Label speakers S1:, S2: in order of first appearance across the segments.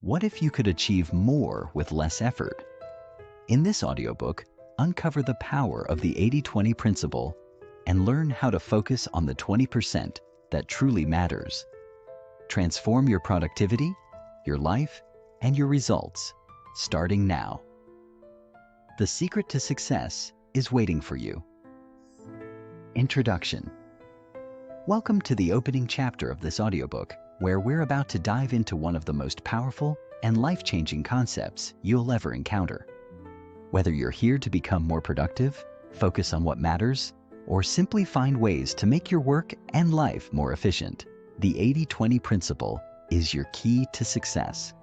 S1: What if you could achieve more with less effort? In this audiobook, uncover the power of the 80-20 principle and learn how to focus on the 20% that truly matters. Transform your productivity, your life, and your results, starting now. The secret to success is waiting for you. Introduction. Welcome to the opening chapter of this audiobook, where we're about to dive into one of the most powerful and life-changing concepts you'll ever encounter. Whether you're here to become more productive, focus on what matters, or simply find ways to make your work and life more efficient, the 80-20 principle is your key to success.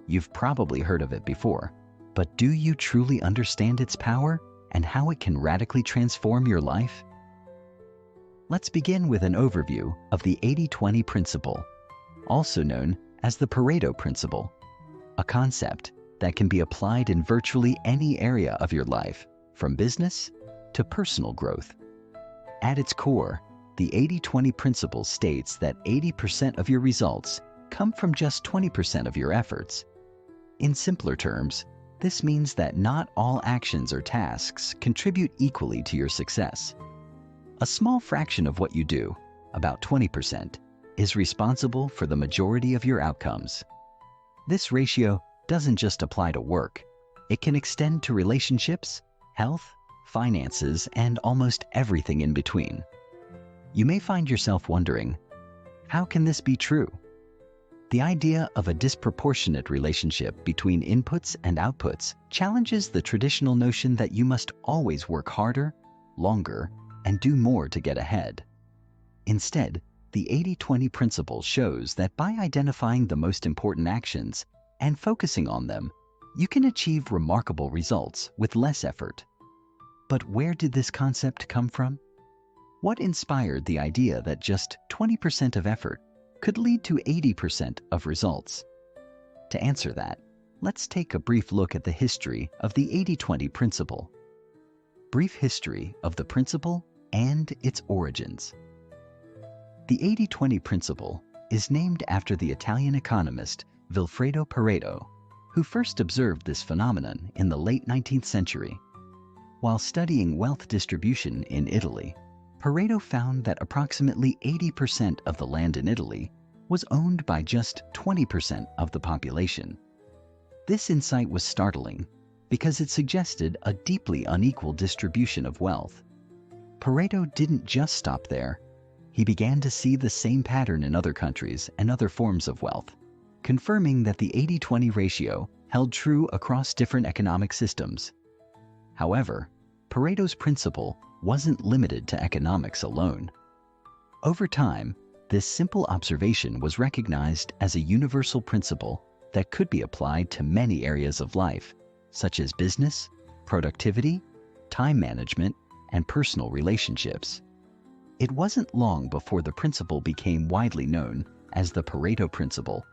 S1: You've probably heard of it before, but do you truly understand its power and how it can radically transform your life? Let's begin with an overview of the 80-20 principle, also known as the Pareto Principle, a concept that can be applied in virtually any area of your life, from business to personal growth. At its core, the 80-20 principle states that 80% of your results come from just 20% of your efforts. In simpler terms, this means that not all actions or tasks contribute equally to your success. A small fraction of what you do, about 20%, is responsible for the majority of your outcomes. This ratio doesn't just apply to work. It can extend to relationships, health, finances, and almost everything in between. You may find yourself wondering, how can this be true? The idea of a disproportionate relationship between inputs and outputs challenges the traditional notion that you must always work harder, longer, and do more to get ahead. Instead, the 80-20 principle shows that by identifying the most important actions and focusing on them, you can achieve remarkable results with less effort. But where did this concept come from? What inspired the idea that just 20% of effort could lead to 80% of results? To answer that, let's take a brief look at the history of the 80-20 principle. Brief history of the principle and its origins. The 80-20 principle is named after the Italian economist Vilfredo Pareto, who first observed this phenomenon in the late 19th century. While studying wealth distribution in Italy, Pareto found that approximately 80% of the land in Italy was owned by just 20% of the population. This insight was startling because it suggested a deeply unequal distribution of wealth. Pareto didn't just stop there. He began to see the same pattern in other countries and other forms of wealth, confirming that the 80-20 ratio held true across different economic systems. However, Pareto's principle wasn't limited to economics alone. Over time, this simple observation was recognized as a universal principle that could be applied to many areas of life, such as business, productivity, time management, and personal relationships. It wasn't long before the principle became widely known as the Pareto Principle,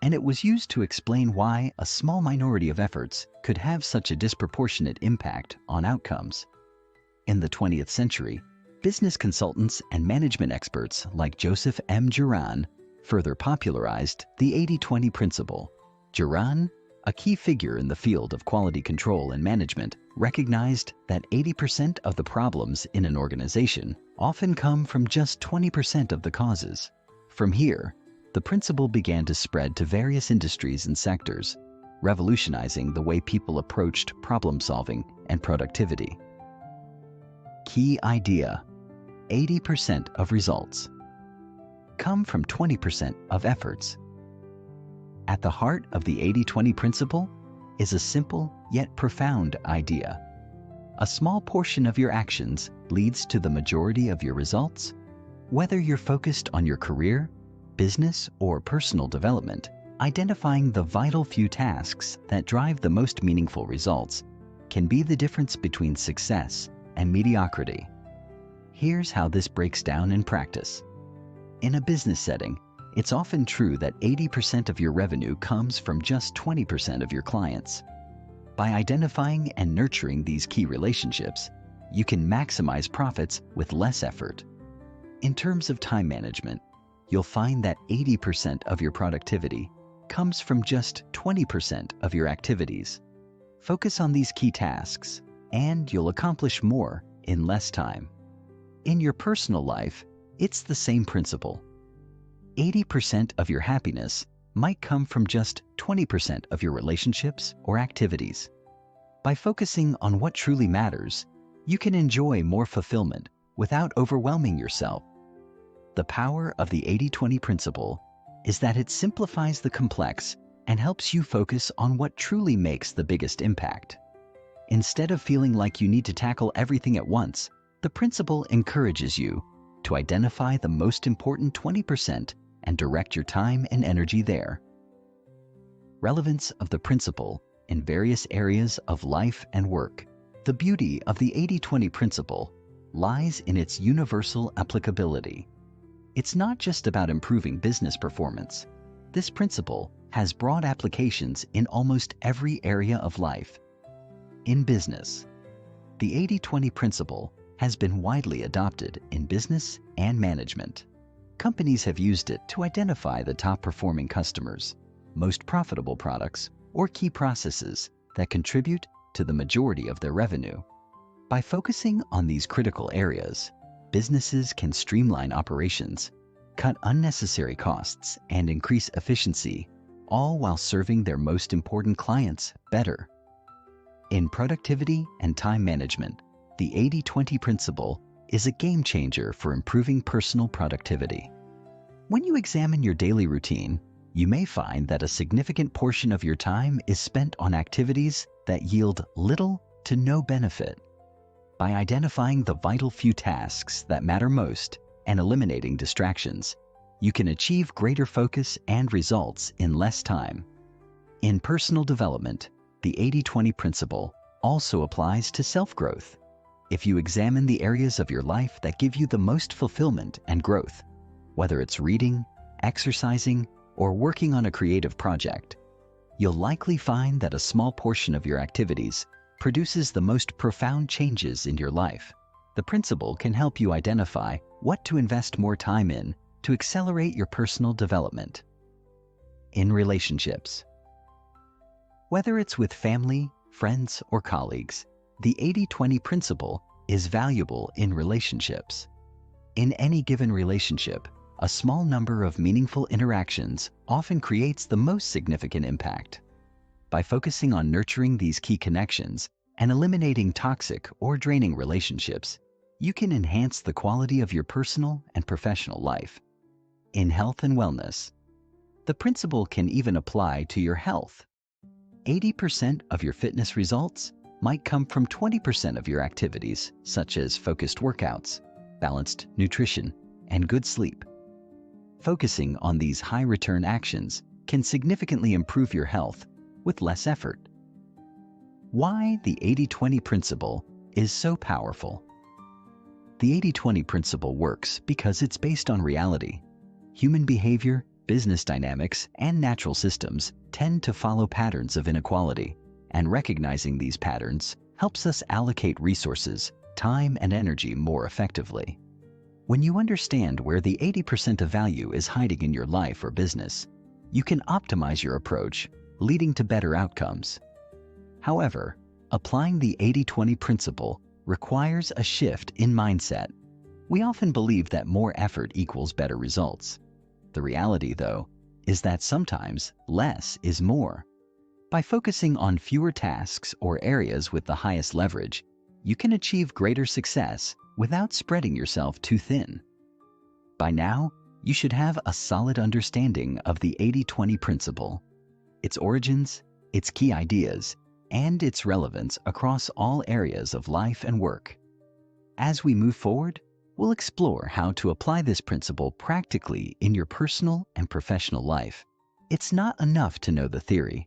S1: and it was used to explain why a small minority of efforts could have such a disproportionate impact on outcomes. In the 20th century, business consultants and management experts like Joseph M. Juran further popularized the 80-20 principle. Juran, a key figure in the field of quality control and management, recognized that 80% of the problems in an organization often come from just 20% of the causes. From here, the principle began to spread to various industries and sectors, revolutionizing the way people approached problem-solving and productivity. Key idea: 80% of results come from 20% of efforts. At the heart of the 80-20 principle is a simple yet profound idea. A small portion of your actions leads to the majority of your results. Whether you're focused on your career, business, or personal development, identifying the vital few tasks that drive the most meaningful results can be the difference between success and mediocrity. Here's how this breaks down in practice. In a business setting, it's often true that 80% of your revenue comes from just 20% of your clients. By identifying and nurturing these key relationships, you can maximize profits with less effort. In terms of time management, you'll find that 80% of your productivity comes from just 20% of your activities. Focus on these key tasks, and you'll accomplish more in less time. In your personal life, it's the same principle. 80% of your happiness might come from just 20% of your relationships or activities. By focusing on what truly matters, you can enjoy more fulfillment without overwhelming yourself. The power of the 80-20 principle is that it simplifies the complex and helps you focus on what truly makes the biggest impact. Instead of feeling like you need to tackle everything at once, the principle encourages you to identify the most important 20% and direct your time and energy there. Relevance of the principle in various areas of life and work. The beauty of the 80-20 principle lies in its universal applicability. It's not just about improving business performance. This principle has broad applications in almost every area of life. In business, the 80-20 principle has been widely adopted in business and management. Companies have used it to identify the top-performing customers, most profitable products, or key processes that contribute to the majority of their revenue. By focusing on these critical areas, businesses can streamline operations, cut unnecessary costs, and increase efficiency, all while serving their most important clients better. In productivity and time management, the 80-20 principle is a game changer for improving personal productivity. When you examine your daily routine, you may find that a significant portion of your time is spent on activities that yield little to no benefit. By identifying the vital few tasks that matter most and eliminating distractions, you can achieve greater focus and results in less time. In personal development, the 80-20 principle also applies to self-growth. If you examine the areas of your life that give you the most fulfillment and growth, whether it's reading, exercising, or working on a creative project, you'll likely find that a small portion of your activities produces the most profound changes in your life. The principle can help you identify what to invest more time in to accelerate your personal development. In relationships, whether it's with family, friends, or colleagues, the 80-20 principle is valuable in relationships. In any given relationship, a small number of meaningful interactions often creates the most significant impact. By focusing on nurturing these key connections and eliminating toxic or draining relationships, you can enhance the quality of your personal and professional life. In health and wellness, the principle can even apply to your health. 80% of your fitness results might come from 20% of your activities, such as focused workouts, balanced nutrition, and good sleep. Focusing on these high-return actions can significantly improve your health with less effort. Why the 80-20 principle is so powerful. The 80-20 principle works because it's based on reality. Human behavior, business dynamics, and natural systems tend to follow patterns of inequality, and recognizing these patterns helps us allocate resources, time, and energy more effectively. When you understand where the 80% of value is hiding in your life or business, you can optimize your approach, leading to better outcomes. However, applying the 80-20 principle requires a shift in mindset. We often believe that more effort equals better results. The reality, though, is that sometimes less is more. By focusing on fewer tasks or areas with the highest leverage, you can achieve greater success without spreading yourself too thin. By now, you should have a solid understanding of the 80-20 principle, its origins, its key ideas, and its relevance across all areas of life and work. As we move forward, we'll explore how to apply this principle practically in your personal and professional life. It's not enough to know the theory.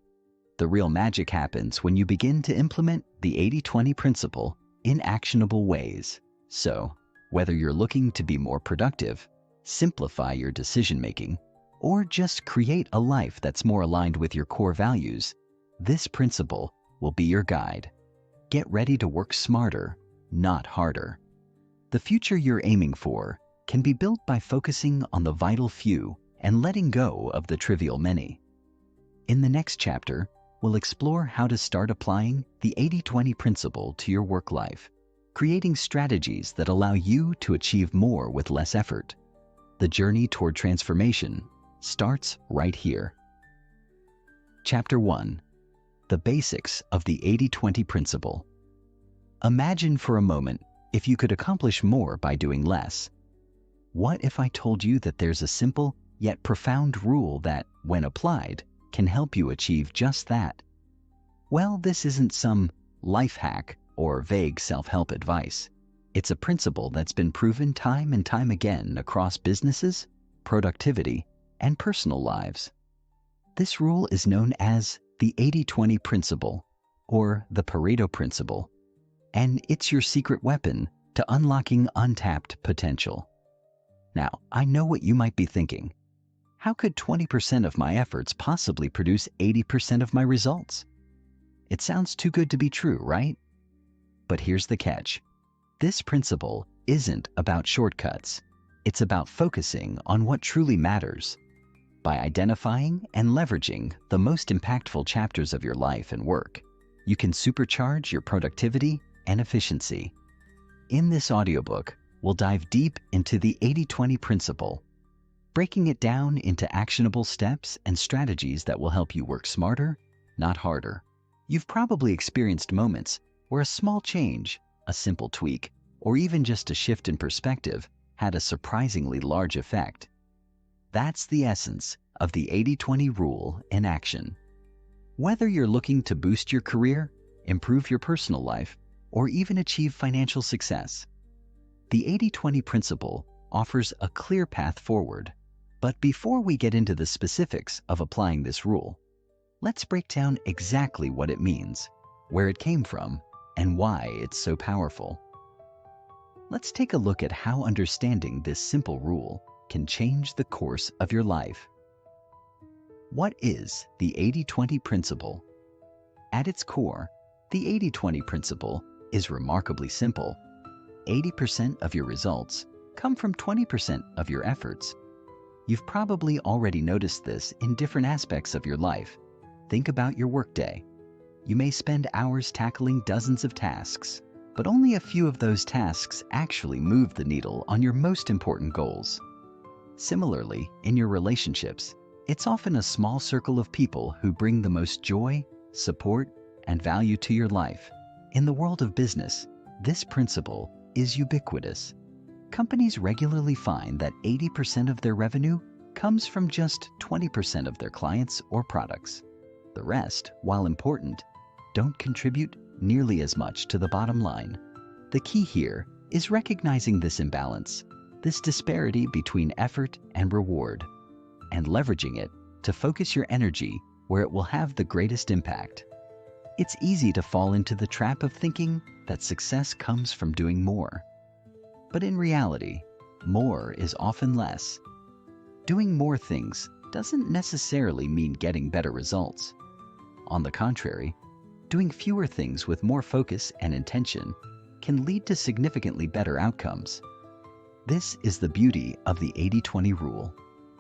S1: The real magic happens when you begin to implement the 80-20 principle in actionable ways. So, whether you're looking to be more productive, simplify your decision-making, or just create a life that's more aligned with your core values, this principle will be your guide. Get ready to work smarter, not harder. The future you're aiming for can be built by focusing on the vital few and letting go of the trivial many. In the next chapter, we'll explore how to start applying the 80-20 principle to your work life, creating strategies that allow you to achieve more with less effort. The journey toward transformation starts right here. Chapter 1. The basics of the 80-20 principle. Imagine for a moment if you could accomplish more by doing less. What if I told you that there's a simple yet profound rule that, when applied, can help you achieve just that? Well, this isn't some life hack or vague self-help advice. It's a principle that's been proven time and time again across businesses, productivity, and personal lives. This rule is known as the 80-20 principle, or the Pareto Principle, and it's your secret weapon to unlocking untapped potential. Now, I know what you might be thinking. How could 20% of my efforts possibly produce 80% of my results? It sounds too good to be true, right? But here's the catch. This principle isn't about shortcuts. It's about focusing on what truly matters. By identifying and leveraging the most impactful chapters of your life and work, you can supercharge your productivity and efficiency. In this audiobook, we'll dive deep into the 80-20 principle, breaking it down into actionable steps and strategies that will help you work smarter, not harder. You've probably experienced moments where a small change, a simple tweak, or even just a shift in perspective had a surprisingly large effect. That's the essence of the 80-20 rule in action. Whether you're looking to boost your career, improve your personal life, or even achieve financial success, the 80-20 principle offers a clear path forward. But before we get into the specifics of applying this rule, let's break down exactly what it means, where it came from, and why it's so powerful. Let's take a look at how understanding this simple rule can change the course of your life. What is the 80-20 principle? At its core, the 80-20 principle is remarkably simple. 80% of your results come from 20% of your efforts. You've probably already noticed this in different aspects of your life. Think about your workday. You may spend hours tackling dozens of tasks, but only a few of those tasks actually move the needle on your most important goals. Similarly, in your relationships, it's often a small circle of people who bring the most joy, support, and value to your life. In the world of business, this principle is ubiquitous. Companies regularly find that 80% of their revenue comes from just 20% of their clients or products. The rest, while important, don't contribute nearly as much to the bottom line. The key here is recognizing this imbalance, this disparity between effort and reward, and leveraging it to focus your energy where it will have the greatest impact. It's easy to fall into the trap of thinking that success comes from doing more. But in reality, more is often less. Doing more things doesn't necessarily mean getting better results. On the contrary, doing fewer things with more focus and intention can lead to significantly better outcomes. This is the beauty of the 80-20 rule.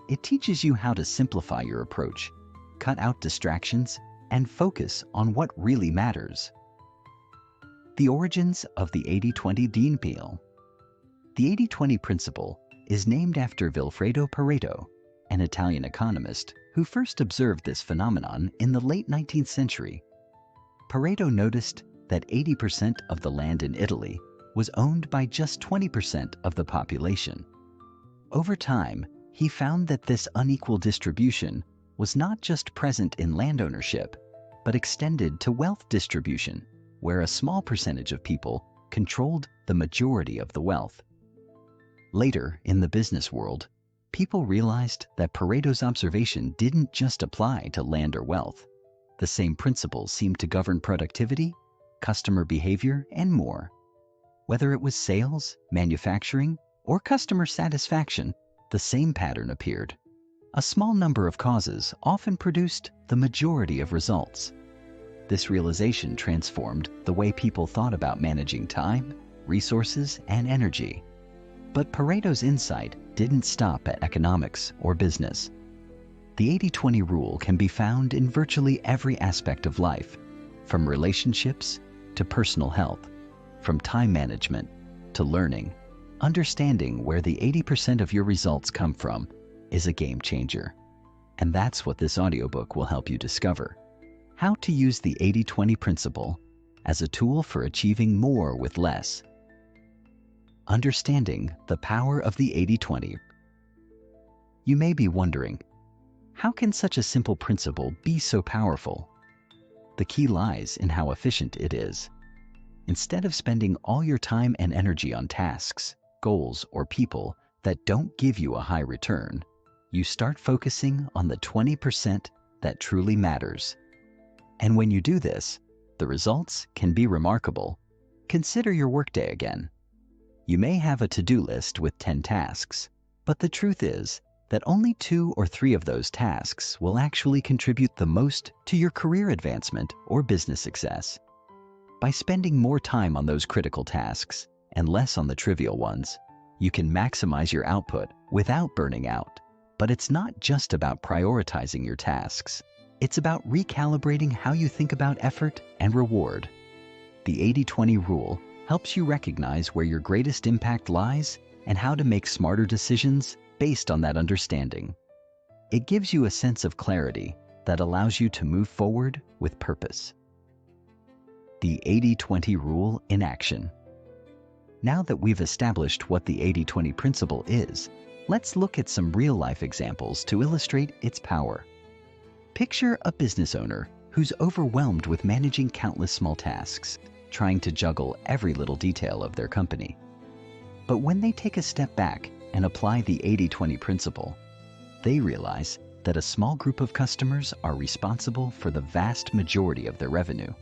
S1: It teaches you how to simplify your approach, cut out distractions, and focus on what really matters. The origins of the 80-20 Dean Peel. The 80-20 principle is named after Vilfredo Pareto, an Italian economist who first observed this phenomenon in the late 19th century. Pareto noticed that 80% of the land in Italy was owned by just 20% of the population. Over time, he found that this unequal distribution was not just present in land ownership, but extended to wealth distribution, where a small percentage of people controlled the majority of the wealth. Later, in the business world, people realized that Pareto's observation didn't just apply to land or wealth. The same principles seemed to govern productivity, customer behavior, and more. Whether it was sales, manufacturing, or customer satisfaction, the same pattern appeared. A small number of causes often produced the majority of results. This realization transformed the way people thought about managing time, resources, and energy. But Pareto's insight didn't stop at economics or business. The 80-20 rule can be found in virtually every aspect of life, from relationships to personal health, from time management to learning. Understanding where the 80% of your results come from is a game changer. And that's what this audiobook will help you discover. How to use the 80-20 principle as a tool for achieving more with less. Understanding the power of the 80-20. You may be wondering, how can such a simple principle be so powerful? The key lies in how efficient it is. Instead of spending all your time and energy on tasks, goals, or people that don't give you a high return, you start focusing on the 20% that truly matters. And when you do this, the results can be remarkable. Consider your workday again. You may have a to-do list with 10 tasks, but the truth is that only 2 or 3 of those tasks will actually contribute the most to your career advancement or business success. By spending more time on those critical tasks and less on the trivial ones, you can maximize your output without burning out. But it's not just about prioritizing your tasks. It's about recalibrating how you think about effort and reward. The 80-20 rule helps you recognize where your greatest impact lies and how to make smarter decisions based on that understanding. It gives you a sense of clarity that allows you to move forward with purpose. The 80-20 rule in action. Now that we've established what the 80-20 principle is, let's look at some real-life examples to illustrate its power. Picture a business owner who's overwhelmed with managing countless small tasks, trying to juggle every little detail of their company. But when they take a step back and apply the 80-20 principle, they realize that a small group of customers are responsible for the vast majority of their revenue.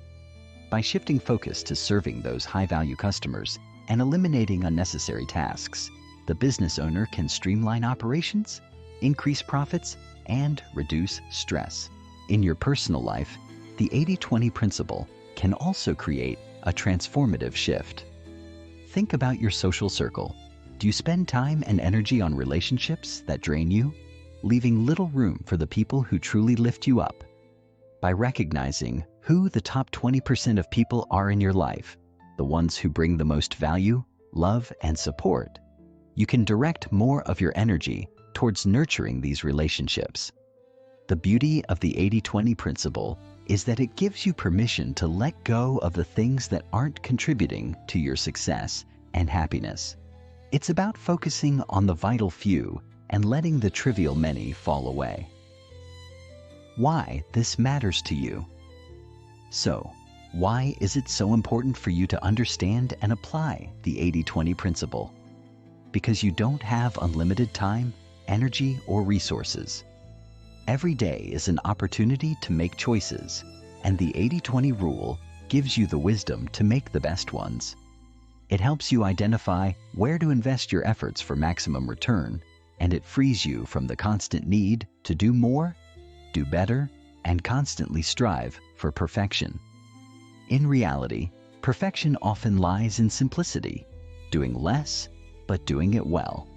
S1: By shifting focus to serving those high-value customers and eliminating unnecessary tasks, the business owner can streamline operations, increase profits, and reduce stress. In your personal life, the 80-20 principle can also create a transformative shift. Think about your social circle. Do you spend time and energy on relationships that drain you, leaving little room for the people who truly lift you up? By recognizing who the top 20% of people are in your life, the ones who bring the most value, love, and support, you can direct more of your energy towards nurturing these relationships. The beauty of the 80-20 principle is that it gives you permission to let go of the things that aren't contributing to your success and happiness. It's about focusing on the vital few and letting the trivial many fall away. Why this matters to you. So, why is it so important for you to understand and apply the 80-20 principle? Because you don't have unlimited time, energy, or resources. Every day is an opportunity to make choices, and the 80-20 rule gives you the wisdom to make the best ones. It helps you identify where to invest your efforts for maximum return, and it frees you from the constant need to do more, do better, and constantly strive for perfection. In reality, perfection often lies in simplicity, doing less, but doing it well.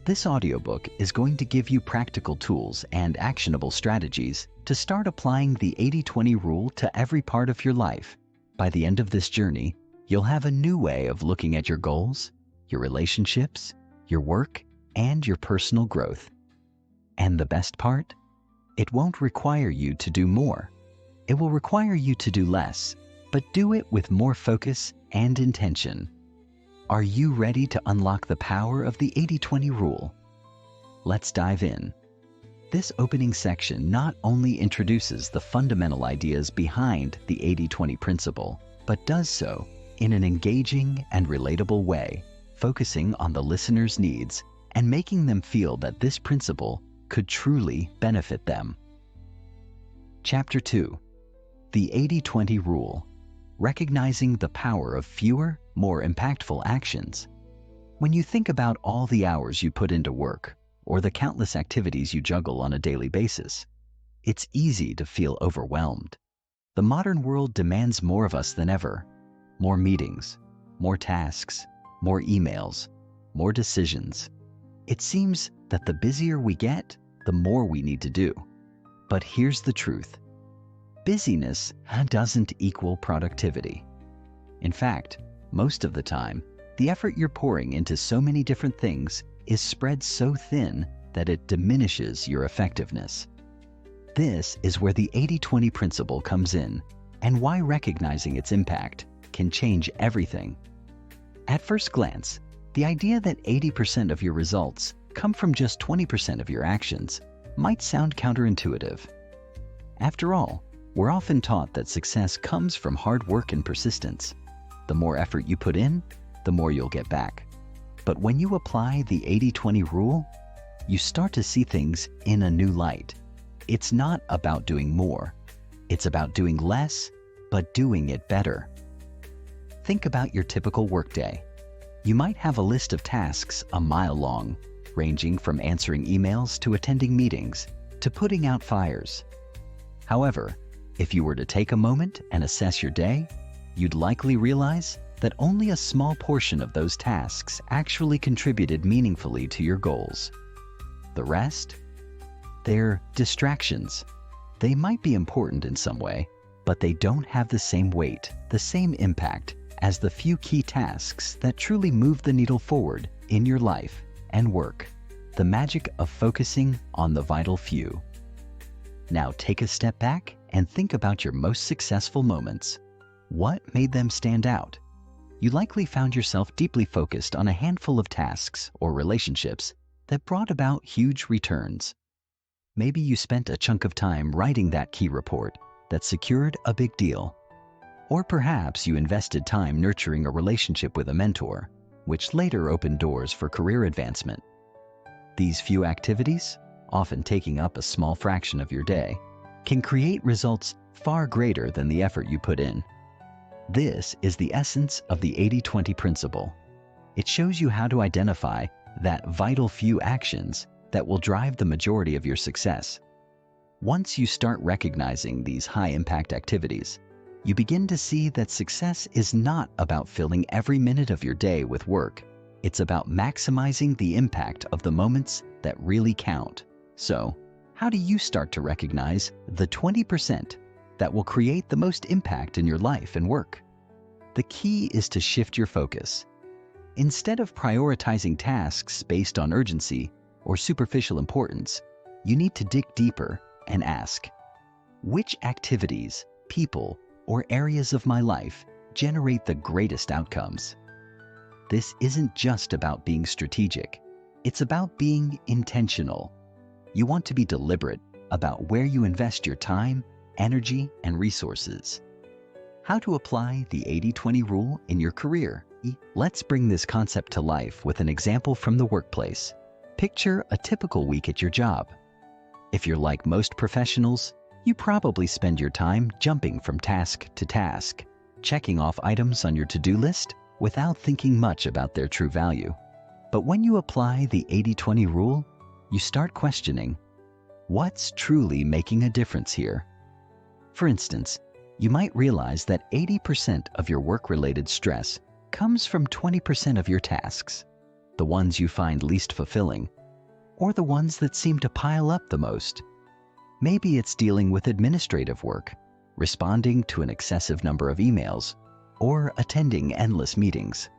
S1: This audiobook is going to give you practical tools and actionable strategies to start applying the 80-20 rule to every part of your life. By the end of this journey, you'll have a new way of looking at your goals, your relationships, your work, and your personal growth. And the best part? It won't require you to do more. It will require you to do less, but do it with more focus and intention. Are you ready to unlock the power of the 80-20 rule? Let's dive in. This opening section not only introduces the fundamental ideas behind the 80-20 principle, but does so in an engaging and relatable way, focusing on the listener's needs and making them feel that this principle could truly benefit them. Chapter 2. The 80-20 Rule. Recognizing the power of fewer, more impactful actions. When you think about all the hours you put into work, or the countless activities you juggle on a daily basis, it's easy to feel overwhelmed. The modern world demands more of us than ever. More meetings, more tasks, more emails, more decisions. It seems that the busier we get, the more we need to do. But here's the truth. Busyness doesn't equal productivity. In fact, most of the time, the effort you're pouring into so many different things is spread so thin that it diminishes your effectiveness. This is where the 80-20 principle comes in, and why recognizing its impact can change everything. At first glance, the idea that 80% of your results come from just 20% of your actions might sound counterintuitive. After all, we're often taught that success comes from hard work and persistence. The more effort you put in, the more you'll get back. But when you apply the 80-20 rule, you start to see things in a new light. It's not about doing more. It's about doing less, but doing it better. Think about your typical workday. You might have a list of tasks a mile long, ranging from answering emails to attending meetings to putting out fires. However, if you were to take a moment and assess your day, you'd likely realize that only a small portion of those tasks actually contributed meaningfully to your goals. The rest? They're distractions. They might be important in some way, but they don't have the same weight, the same impact as the few key tasks that truly move the needle forward in your life and work. The magic of focusing on the vital few. Now take a step back and think about your most successful moments. What made them stand out? You likely found yourself deeply focused on a handful of tasks or relationships that brought about huge returns. Maybe you spent a chunk of time writing that key report that secured a big deal. Or perhaps you invested time nurturing a relationship with a mentor, which later opened doors for career advancement. These few activities, often taking up a small fraction of your day, can create results far greater than the effort you put in. This is the essence of the 80-20 principle. It shows you how to identify that vital few actions that will drive the majority of your success. Once you start recognizing these high-impact activities, you begin to see that success is not about filling every minute of your day with work. It's about maximizing the impact of the moments that really count. So, how do you start to recognize the 20% that will create the most impact in your life and work? The key is to shift your focus. Instead of prioritizing tasks based on urgency or superficial importance, you need to dig deeper and ask, which activities, people, or areas of my life generate the greatest outcomes? This isn't just about being strategic. It's about being intentional. You want to be deliberate about where you invest your time, energy, and resources. How to apply the 80-20 rule in your career? Let's bring this concept to life with an example from the workplace. Picture a typical week at your job. If you're like most professionals, you probably spend your time jumping from task to task, checking off items on your to-do list without thinking much about their true value. But when you apply the 80-20 rule, you start questioning, what's truly making a difference here? For instance, you might realize that 80% of your work-related stress comes from 20% of your tasks, the ones you find least fulfilling, or the ones that seem to pile up the most. Maybe it's dealing with administrative work, responding to an excessive number of emails, or attending endless meetings.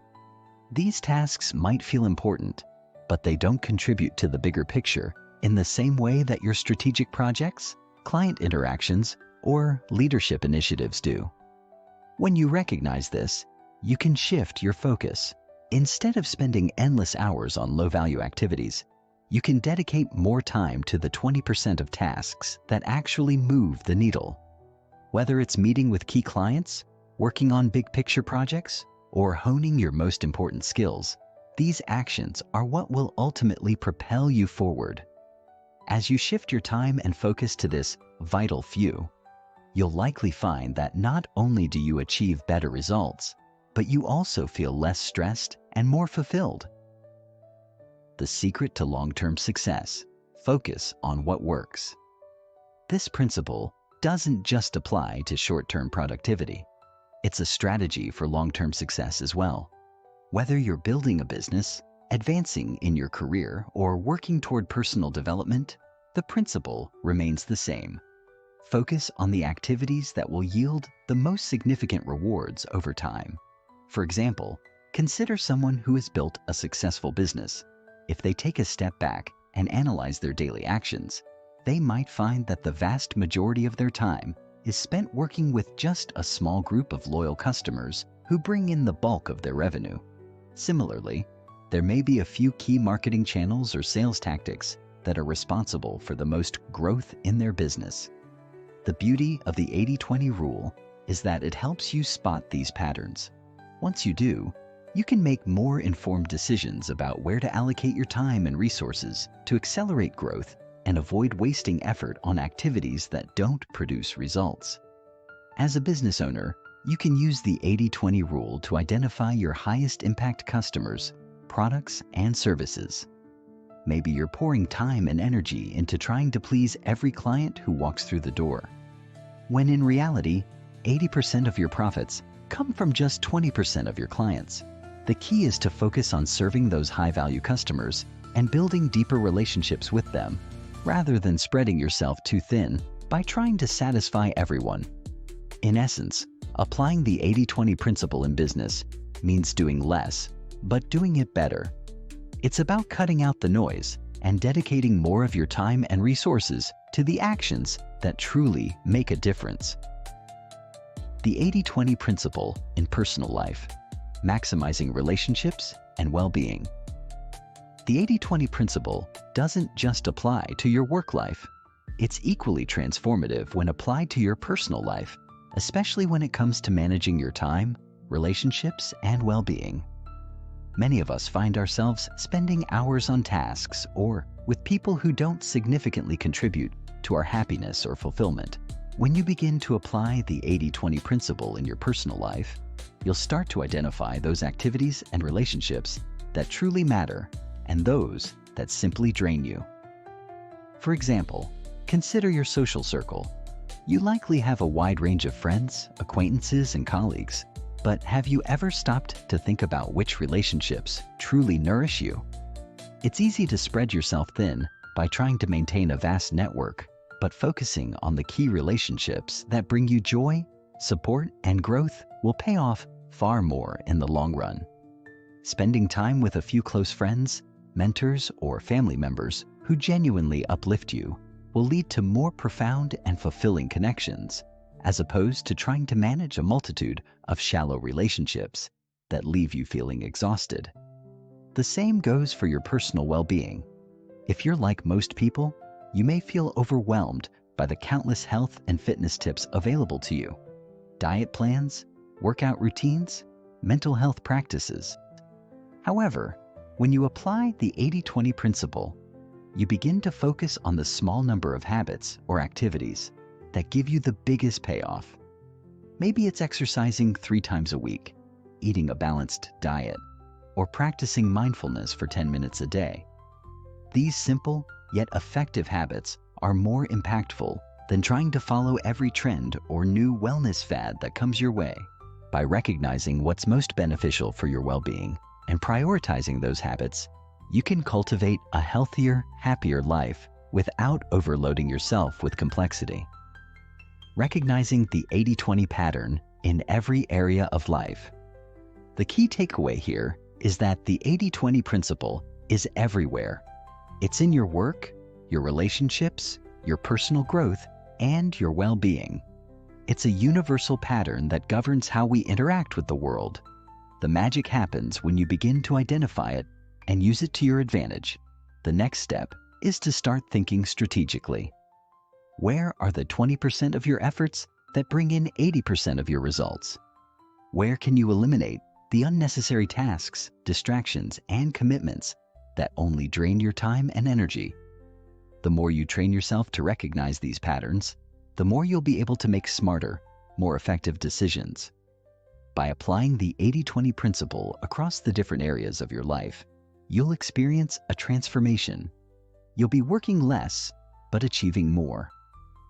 S1: These tasks might feel important, but they don't contribute to the bigger picture in the same way that your strategic projects, client interactions, or leadership initiatives do. When you recognize this, you can shift your focus. Instead of spending endless hours on low-value activities, you can dedicate more time to the 20% of tasks that actually move the needle. Whether it's meeting with key clients, working on big-picture projects, or honing your most important skills, these actions are what will ultimately propel you forward. As you shift your time and focus to this vital few, you'll likely find that not only do you achieve better results, but you also feel less stressed and more fulfilled. The secret to long-term success: focus on what works. This principle doesn't just apply to short-term productivity. It's a strategy for long-term success as well. Whether you're building a business, advancing in your career, or working toward personal development, the principle remains the same. Focus on the activities that will yield the most significant rewards over time. For example, consider someone who has built a successful business. If they take a step back and analyze their daily actions, they might find that the vast majority of their time is spent working with just a small group of loyal customers who bring in the bulk of their revenue. Similarly, there may be a few key marketing channels or sales tactics that are responsible for the most growth in their business. The beauty of the 80-20 rule is that it helps you spot these patterns. Once you do, you can make more informed decisions about where to allocate your time and resources to accelerate growth and avoid wasting effort on activities that don't produce results. As a business owner, you can use the 80-20 rule to identify your highest impact customers, products, and services. Maybe you're pouring time and energy into trying to please every client who walks through the door, when in reality, 80% of your profits come from just 20% of your clients. The key is to focus on serving those high-value customers and building deeper relationships with them, rather than spreading yourself too thin by trying to satisfy everyone. In essence, applying the 80-20 principle in business means doing less, but doing it better. It's about cutting out the noise and dedicating more of your time and resources to the actions that truly make a difference. The 80-20 principle in personal life, maximizing relationships and well-being. The 80-20 principle doesn't just apply to your work life. It's equally transformative when applied to your personal life, especially when it comes to managing your time, relationships, and well-being. Many of us find ourselves spending hours on tasks or with people who don't significantly contribute to our happiness or fulfillment. When you begin to apply the 80-20 principle in your personal life, you'll start to identify those activities and relationships that truly matter and those that simply drain you. For example, consider your social circle. You likely have a wide range of friends, acquaintances, and colleagues, but have you ever stopped to think about which relationships truly nourish you? It's easy to spread yourself thin by trying to maintain a vast network, but focusing on the key relationships that bring you joy, support, and growth will pay off far more in the long run. Spending time with a few close friends, mentors, or family members who genuinely uplift you will lead to more profound and fulfilling connections, as opposed to trying to manage a multitude of shallow relationships that leave you feeling exhausted. The same goes for your personal well-being. If you're like most people, you may feel overwhelmed by the countless health and fitness tips available to you. Diet plans, workout routines, mental health practices. However, when you apply the 80-20 principle, you begin to focus on the small number of habits or activities that give you the biggest payoff. Maybe it's exercising 3 times a week, eating a balanced diet, or practicing mindfulness for 10 minutes a day. These simple yet effective habits are more impactful than trying to follow every trend or new wellness fad that comes your way. By recognizing what's most beneficial for your well-being and prioritizing those habits, you can cultivate a healthier, happier life without overloading yourself with complexity. Recognizing the 80-20 pattern in every area of life. The key takeaway here is that the 80-20 principle is everywhere. It's in your work, your relationships, your personal growth, and your well-being. It's a universal pattern that governs how we interact with the world. The magic happens when you begin to identify it and use it to your advantage. The next step is to start thinking strategically. Where are the 20% of your efforts that bring in 80% of your results? Where can you eliminate the unnecessary tasks, distractions, and commitments that only drain your time and energy? The more you train yourself to recognize these patterns, the more you'll be able to make smarter, more effective decisions. By applying the 80-20 principle across the different areas of your life, you'll experience a transformation. You'll be working less, but achieving more.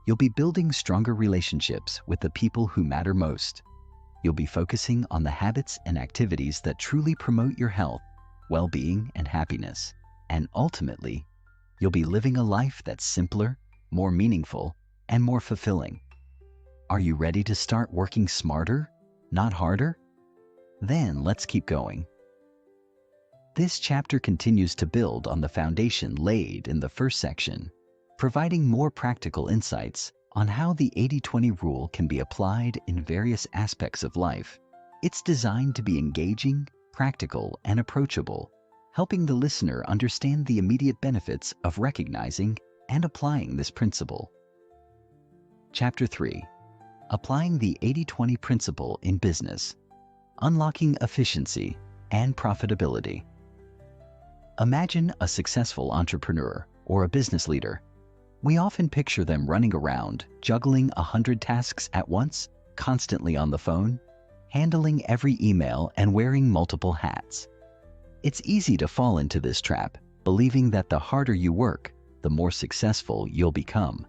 S1: You'll be building stronger relationships with the people who matter most. You'll be focusing on the habits and activities that truly promote your health, well-being, and happiness. And ultimately, you'll be living a life that's simpler, more meaningful, and more fulfilling. Are you ready to start working smarter, not harder? Then let's keep going. This chapter continues to build on the foundation laid in the first section, providing more practical insights on how the 80-20 rule can be applied in various aspects of life. It's designed to be engaging, practical, and approachable, helping the listener understand the immediate benefits of recognizing and applying this principle. Chapter 3. Applying the 80-20 principle in business. Unlocking efficiency and profitability. Imagine a successful entrepreneur or a business leader. We often picture them running around, juggling 100 tasks at once, constantly on the phone, handling every email, and wearing multiple hats. It's easy to fall into this trap, believing that the harder you work, the more successful you'll become.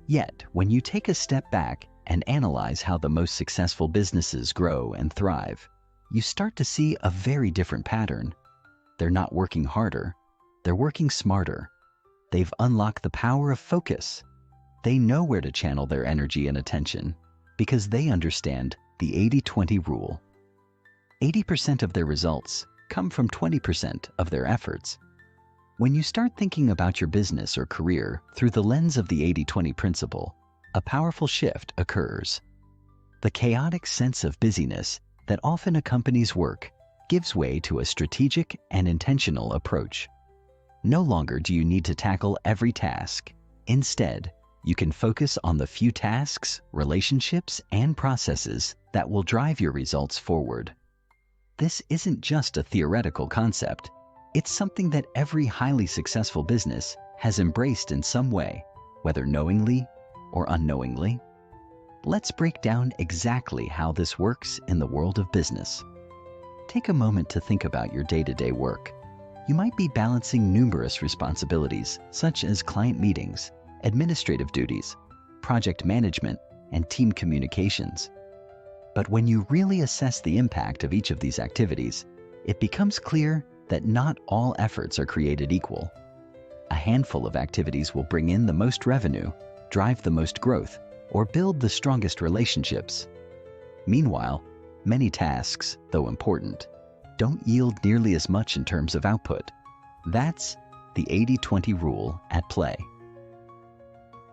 S1: Yet, when you take a step back and analyze how the most successful businesses grow and thrive, you start to see a very different pattern. They're not working harder, they're working smarter. They've unlocked the power of focus. They know where to channel their energy and attention because they understand the 80-20 rule. 80% of their results come from 20% of their efforts. When you start thinking about your business or career through the lens of the 80-20 principle, a powerful shift occurs. The chaotic sense of busyness that often accompanies work gives way to a strategic and intentional approach. No longer do you need to tackle every task. Instead, you can focus on the few tasks, relationships, and processes that will drive your results forward. This isn't just a theoretical concept. It's something that every highly successful business has embraced in some way, whether knowingly or unknowingly. Let's break down exactly how this works in the world of business. Take a moment to think about your day-to-day work. You might be balancing numerous responsibilities, such as client meetings, administrative duties, project management, and team communications. But when you really assess the impact of each of these activities, it becomes clear that not all efforts are created equal. A handful of activities will bring in the most revenue, drive the most growth, or build the strongest relationships. Meanwhile, many tasks, though important, don't yield nearly as much in terms of output. That's the 80-20 rule at play.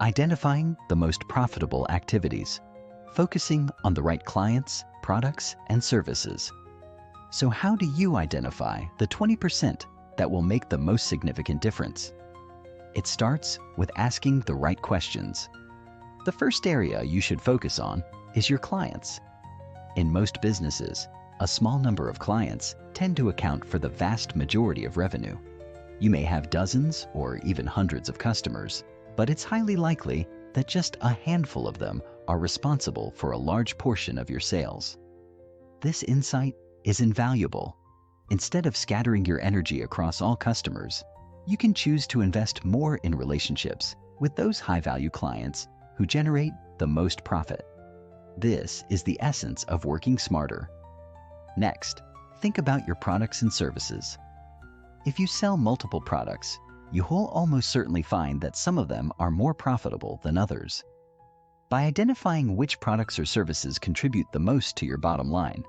S1: Identifying the most profitable activities, focusing on the right clients, products, and services. So how do you identify the 20% that will make the most significant difference? It starts with asking the right questions. The first area you should focus on is your clients. In most businesses, a small number of clients tend to account for the vast majority of revenue. You may have dozens or even hundreds of customers, but it's highly likely that just a handful of them are responsible for a large portion of your sales. This insight is invaluable. Instead of scattering your energy across all customers, you can choose to invest more in relationships with those high-value clients who generate the most profit. This is the essence of working smarter. Next, think about your products and services. If you sell multiple products, you will almost certainly find that some of them are more profitable than others. By identifying which products or services contribute the most to your bottom line,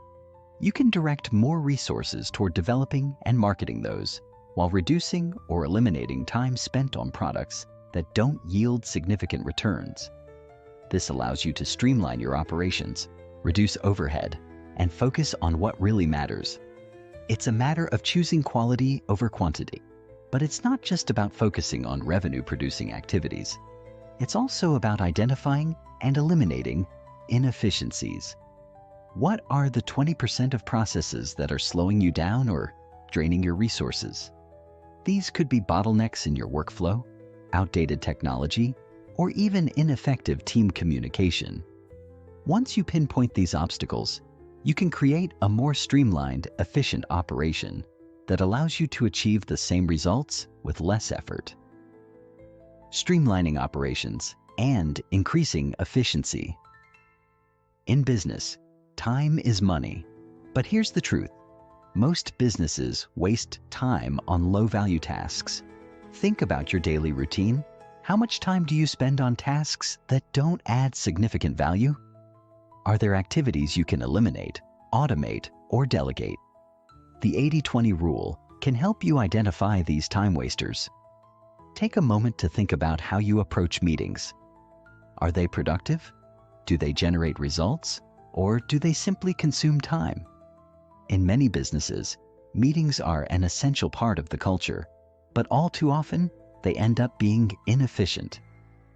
S1: you can direct more resources toward developing and marketing those, while reducing or eliminating time spent on products that don't yield significant returns. This allows you to streamline your operations, reduce overhead, and focus on what really matters. It's a matter of choosing quality over quantity. But it's not just about focusing on revenue-producing activities. It's also about identifying and eliminating inefficiencies. What are the 20% of processes that are slowing you down or draining your resources? These could be bottlenecks in your workflow, outdated technology, or even ineffective team communication. Once you pinpoint these obstacles, you can create a more streamlined, efficient operation that allows you to achieve the same results with less effort. Streamlining operations and increasing efficiency. In business, time is money. But here's the truth. Most businesses waste time on low-value tasks. Think about your daily routine. How much time do you spend on tasks that don't add significant value? Are there activities you can eliminate, automate, or delegate? The 80-20 rule can help you identify these time wasters. Take a moment to think about how you approach meetings. Are they productive? Do they generate results? Or do they simply consume time? In many businesses, meetings are an essential part of the culture, but all too often, they end up being inefficient.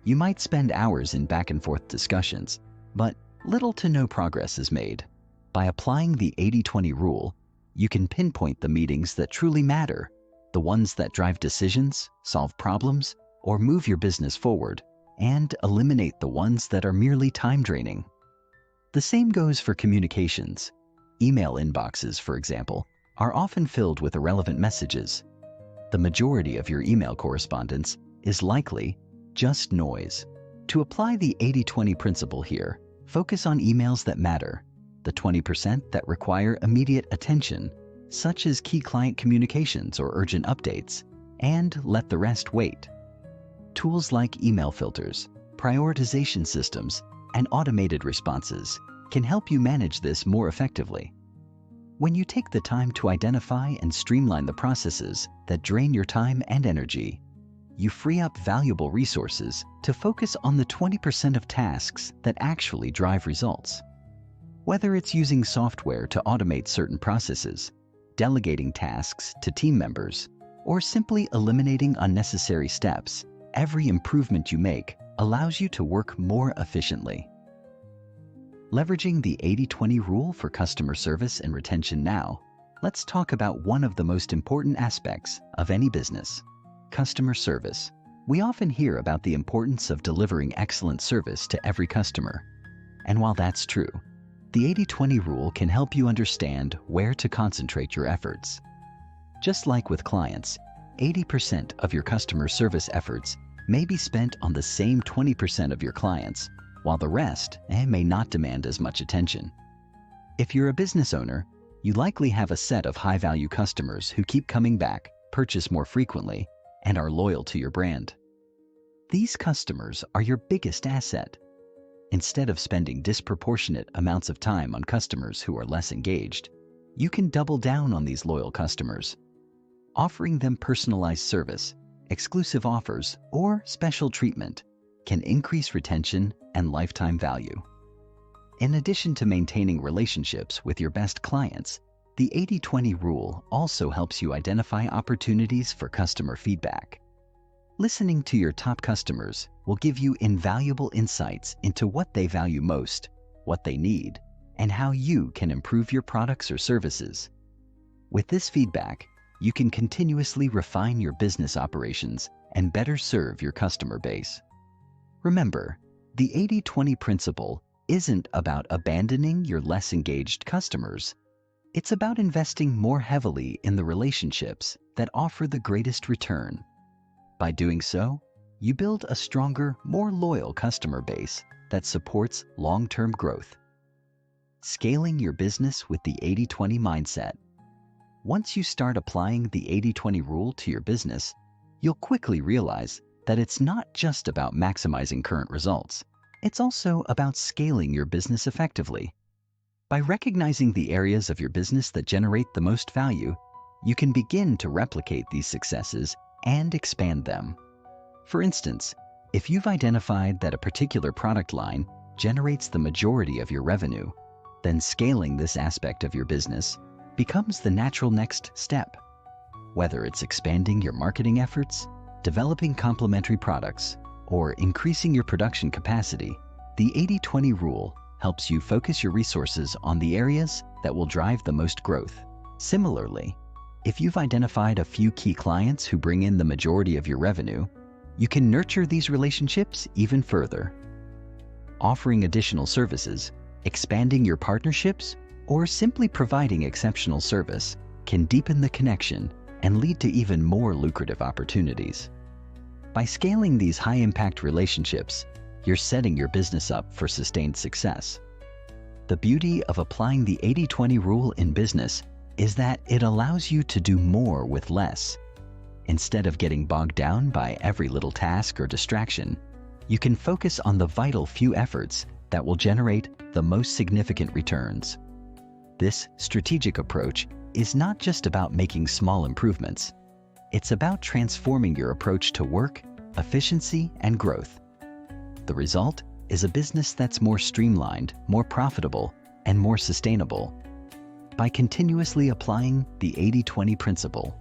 S1: You might spend hours in back-and-forth discussions, but little to no progress is made. By applying the 80-20 rule, you can pinpoint the meetings that truly matter, the ones that drive decisions, solve problems, or move your business forward, and eliminate the ones that are merely time-draining. The same goes for communications. Email inboxes, for example, are often filled with irrelevant messages. The majority of your email correspondence is likely just noise. To apply the 80-20 principle here, focus on emails that matter, the 20% that require immediate attention, such as key client communications or urgent updates, and let the rest wait. Tools like email filters, prioritization systems, and automated responses can help you manage this more effectively. When you take the time to identify and streamline the processes that drain your time and energy, you free up valuable resources to focus on the 20% of tasks that actually drive results. Whether it's using software to automate certain processes, delegating tasks to team members, or simply eliminating unnecessary steps, every improvement you make allows you to work more efficiently. Leveraging the 80-20 rule for customer service and retention now, let's talk about one of the most important aspects of any business: customer service. We often hear about the importance of delivering excellent service to every customer. And while that's true, the 80-20 rule can help you understand where to concentrate your efforts. Just like with clients, 80% of your customer service efforts may be spent on the same 20% of your clients, while the rest may not demand as much attention. If you're a business owner, you likely have a set of high-value customers who keep coming back, purchase more frequently, and are loyal to your brand. These customers are your biggest asset. Instead of spending disproportionate amounts of time on customers who are less engaged, you can double down on these loyal customers. Offering them personalized service, exclusive offers, or special treatment can increase retention and lifetime value. In addition to maintaining relationships with your best clients, the 80-20 rule also helps you identify opportunities for customer feedback. Listening to your top customers will give you invaluable insights into what they value most, what they need, and how you can improve your products or services. With this feedback, you can continuously refine your business operations and better serve your customer base. Remember, the 80-20 principle isn't about abandoning your less engaged customers. It's about investing more heavily in the relationships that offer the greatest return. By doing so, you build a stronger, more loyal customer base that supports long-term growth. Scaling your business with the 80-20 mindset. Once you start applying the 80-20 rule to your business, you'll quickly realize that it's not just about maximizing current results. It's also about scaling your business effectively. By recognizing the areas of your business that generate the most value, you can begin to replicate these successes and expand them. For instance, if you've identified that a particular product line generates the majority of your revenue, then scaling this aspect of your business becomes the natural next step. Whether it's expanding your marketing efforts, developing complementary products, or increasing your production capacity, the 80-20 rule helps you focus your resources on the areas that will drive the most growth. Similarly, if you've identified a few key clients who bring in the majority of your revenue, you can nurture these relationships even further. Offering additional services, expanding your partnerships, or simply providing exceptional service can deepen the connection and lead to even more lucrative opportunities. By scaling these high-impact relationships, you're setting your business up for sustained success. The beauty of applying the 80-20 rule in business is that it allows you to do more with less. Instead of getting bogged down by every little task or distraction, you can focus on the vital few efforts that will generate the most significant returns. This strategic approach is not just about making small improvements. It's about transforming your approach to work, efficiency, and growth. The result is a business that's more streamlined, more profitable, and more sustainable. By continuously applying the 80-20 principle,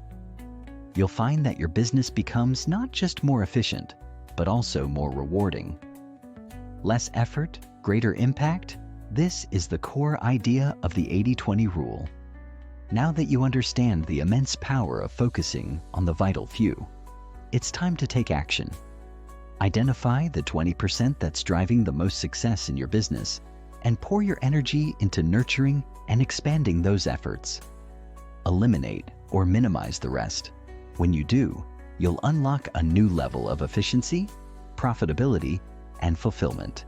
S1: you'll find that your business becomes not just more efficient, but also more rewarding. Less effort, greater impact. This is the core idea of the 80-20 rule. Now that you understand the immense power of focusing on the vital few, it's time to take action. Identify the 20% that's driving the most success in your business and pour your energy into nurturing and expanding those efforts. Eliminate or minimize the rest. When you do, you'll unlock a new level of efficiency, profitability, and fulfillment.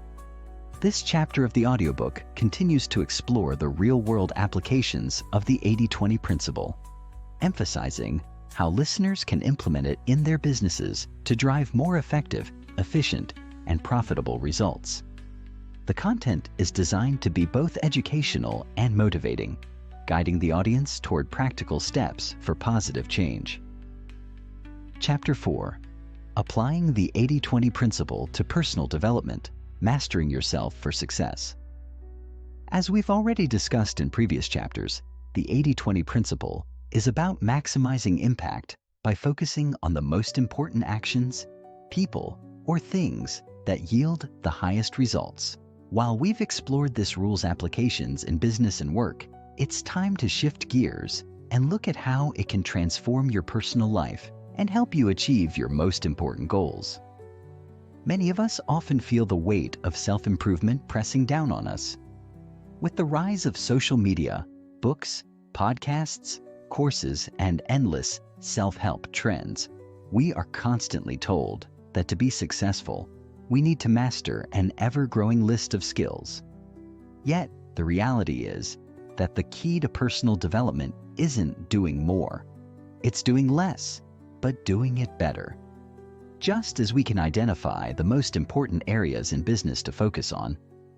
S1: This chapter of the audiobook continues to explore the real-world applications of the 80-20 principle, emphasizing how listeners can implement it in their businesses to drive more effective, efficient, and profitable results. The content is designed to be both educational and motivating, guiding the audience toward practical steps for positive change. Chapter 4. Applying the 80-20 principle to personal development, mastering yourself for success. As we've already discussed in previous chapters, the 80-20 principle is about maximizing impact by focusing on the most important actions, people, or things that yield the highest results. While we've explored this rule's applications in business and work, it's time to shift gears and look at how it can transform your personal life and help you achieve your most important goals. Many of us often feel the weight of self-improvement pressing down on us. With the rise of social media, books, podcasts, courses, and endless self-help trends, we are constantly told that to be successful, we need to master an ever-growing list of skills. Yet, the reality is that the key to personal development isn't doing more. It's doing less, but doing it better. Just as we can identify the most important areas in business to focus on,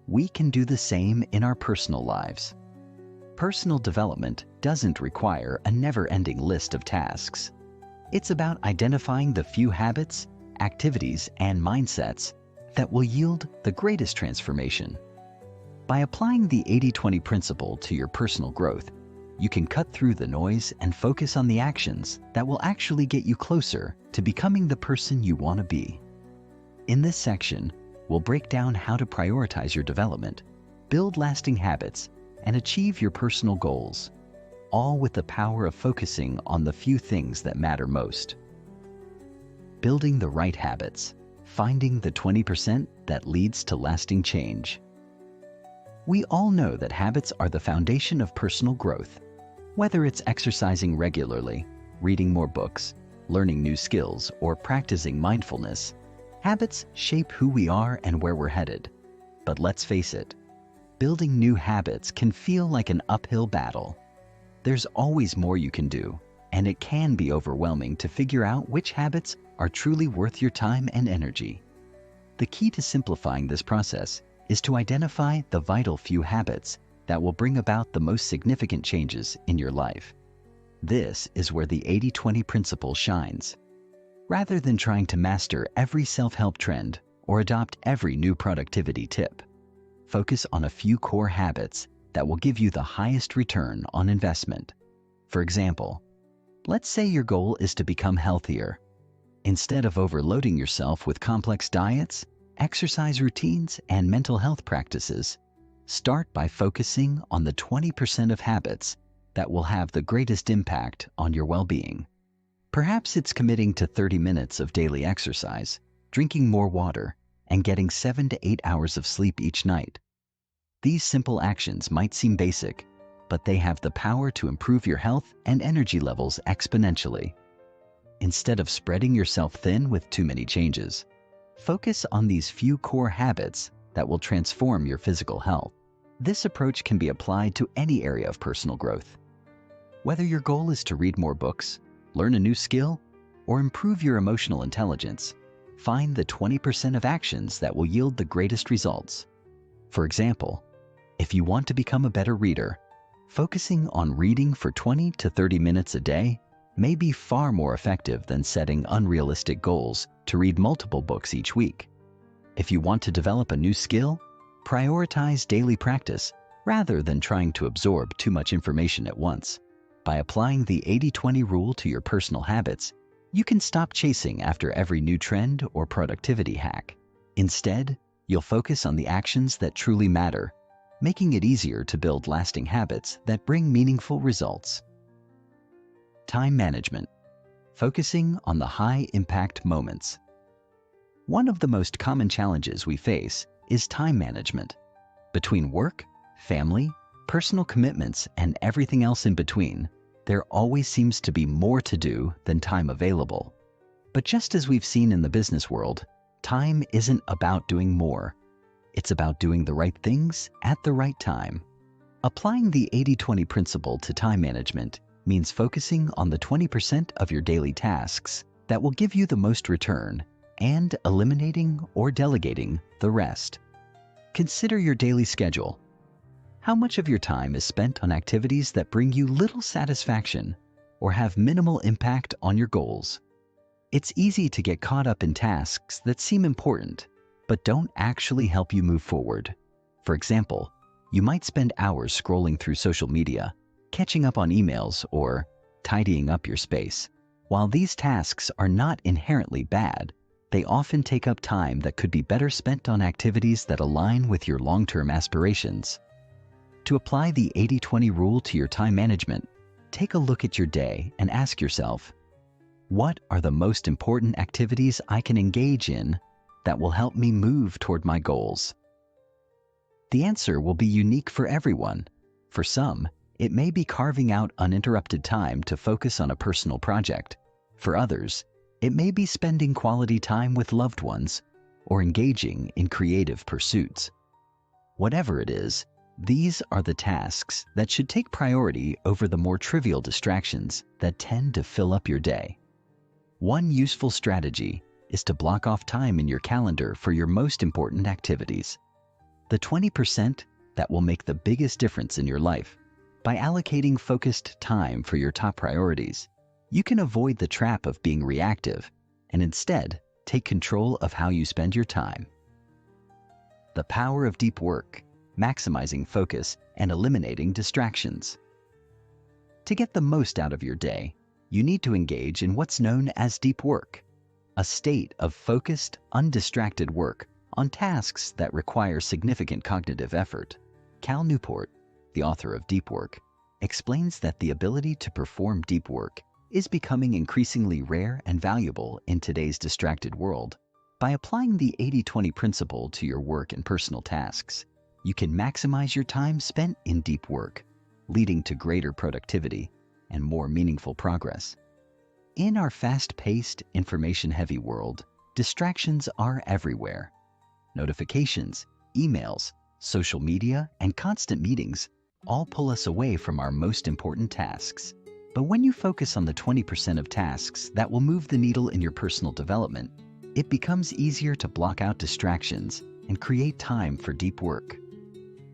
S1: we can do the same in our personal lives. Personal development doesn't require a never-ending list of tasks. It's about identifying the few habits, activities, and mindsets that will yield the greatest transformation. By applying the 80-20 principle to your personal growth, you can cut through the noise and focus on the actions that will actually get you closer to becoming the person you want to be. In this section, we'll break down how to prioritize your development, build lasting habits, and achieve your personal goals, all with the power of focusing on the few things that matter most. Building the right habits, finding the 20% that leads to lasting change. We all know that habits are the foundation of personal growth. Whether it's exercising regularly, reading more books, learning new skills, or practicing mindfulness, habits shape who we are and where we're headed. But let's face it, building new habits can feel like an uphill battle. There's always more you can do, and it can be overwhelming to figure out which habits are truly worth your time and energy. The key to simplifying this process is to identify the vital few habits that will bring about the most significant changes in your life. This is where the 80-20 principle shines. Rather than trying to master every self-help trend or adopt every new productivity tip, focus on a few core habits that will give you the highest return on investment. For example, let's say your goal is to become healthier. Instead of overloading yourself with complex diets, exercise routines, and mental health practices, start by focusing on the 20% of habits that will have the greatest impact on your well-being. Perhaps it's committing to 30 minutes of daily exercise, drinking more water, and getting 7 to 8 hours of sleep each night. These simple actions might seem basic, but they have the power to improve your health and energy levels exponentially. Instead of spreading yourself thin with too many changes, focus on these few core habits that will transform your physical health. This approach can be applied to any area of personal growth. Whether your goal is to read more books, learn a new skill, or improve your emotional intelligence, find the 20% of actions that will yield the greatest results. For example, if you want to become a better reader, focusing on reading for 20 to 30 minutes a day may be far more effective than setting unrealistic goals to read multiple books each week. If you want to develop a new skill, prioritize daily practice rather than trying to absorb too much information at once. By applying the 80-20 rule to your personal habits, you can stop chasing after every new trend or productivity hack. Instead, you'll focus on the actions that truly matter, making it easier to build lasting habits that bring meaningful results. Time management. Focusing on the high-impact moments. One of the most common challenges we face is time management. Between work, family, personal commitments, and everything else in between, there always seems to be more to do than time available. But just as we've seen in the business world, time isn't about doing more. It's about doing the right things at the right time. Applying the 80-20 principle to time management means focusing on the 20% of your daily tasks that will give you the most return and eliminating or delegating the rest. Consider your daily schedule. How much of your time is spent on activities that bring you little satisfaction or have minimal impact on your goals? It's easy to get caught up in tasks that seem important, but don't actually help you move forward. For example, you might spend hours scrolling through social media, catching up on emails, or tidying up your space. While these tasks are not inherently bad, they often take up time that could be better spent on activities that align with your long-term aspirations. To apply the 80-20 rule to your time management, take a look at your day and ask yourself, what are the most important activities I can engage in that will help me move toward my goals? The answer will be unique for everyone. For some, it may be carving out uninterrupted time to focus on a personal project. For others, it may be spending quality time with loved ones or engaging in creative pursuits. Whatever it is, these are the tasks that should take priority over the more trivial distractions that tend to fill up your day. One useful strategy is to block off time in your calendar for your most important activities. The 20% that will make the biggest difference in your life. By allocating focused time for your top priorities, you can avoid the trap of being reactive and instead take control of how you spend your time. The power of deep work, maximizing focus and eliminating distractions. To get the most out of your day, you need to engage in what's known as deep work, a state of focused, undistracted work on tasks that require significant cognitive effort. Cal Newport, the author of Deep Work, explains that the ability to perform deep work is becoming increasingly rare and valuable in today's distracted world. By applying the 80-20 principle to your work and personal tasks, you can maximize your time spent in deep work, leading to greater productivity and more meaningful progress. In our fast-paced, information-heavy world, distractions are everywhere. Notifications, emails, social media, and constant meetings all pull us away from our most important tasks. But when you focus on the 20% of tasks that will move the needle in your personal development, it becomes easier to block out distractions and create time for deep work.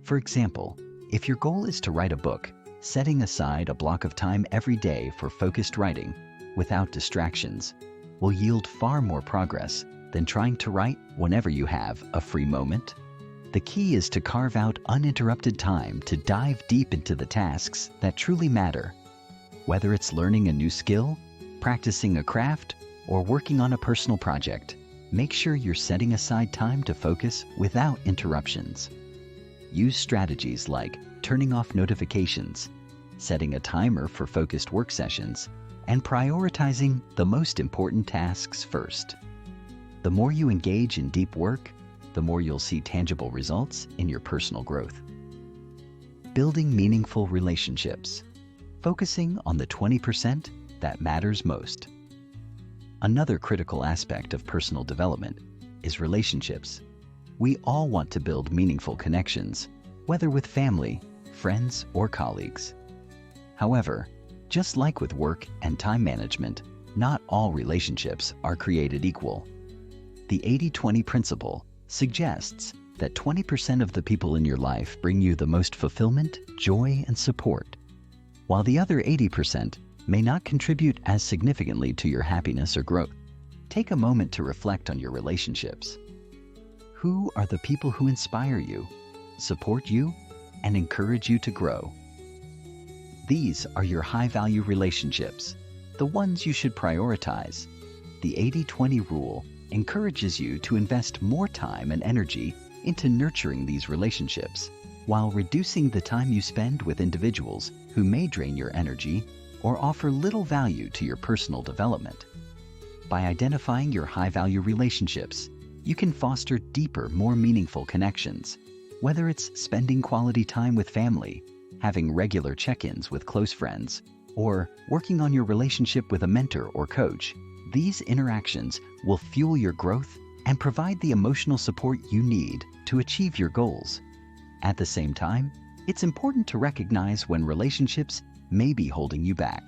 S1: For example, if your goal is to write a book, setting aside a block of time every day for focused writing without distractions will yield far more progress than trying to write whenever you have a free moment. The key is to carve out uninterrupted time to dive deep into the tasks that truly matter. Whether it's learning a new skill, practicing a craft, or working on a personal project, make sure you're setting aside time to focus without interruptions. Use strategies like turning off notifications, setting a timer for focused work sessions, and prioritizing the most important tasks first. The more you engage in deep work, the more you'll see tangible results in your personal growth. Building meaningful relationships. Focusing on the 20% that matters most. Another critical aspect of personal development is relationships. We all want to build meaningful connections, whether with family, friends, or colleagues. However, just like with work and time management, not all relationships are created equal. The 80-20 principle suggests that 20% of the people in your life bring you the most fulfillment, joy, and support, while the other 80% may not contribute as significantly to your happiness or growth. Take a moment to reflect on your relationships. Who are the people who inspire you, support you, and encourage you to grow? These are your high-value relationships, the ones you should prioritize. The 80-20 rule encourages you to invest more time and energy into nurturing these relationships, while reducing the time you spend with individuals who may drain your energy or offer little value to your personal development. By identifying your high-value relationships, you can foster deeper, more meaningful connections. Whether it's spending quality time with family, having regular check-ins with close friends, or working on your relationship with a mentor or coach, these interactions will fuel your growth and provide the emotional support you need to achieve your goals. At the same time, it's important to recognize when relationships may be holding you back.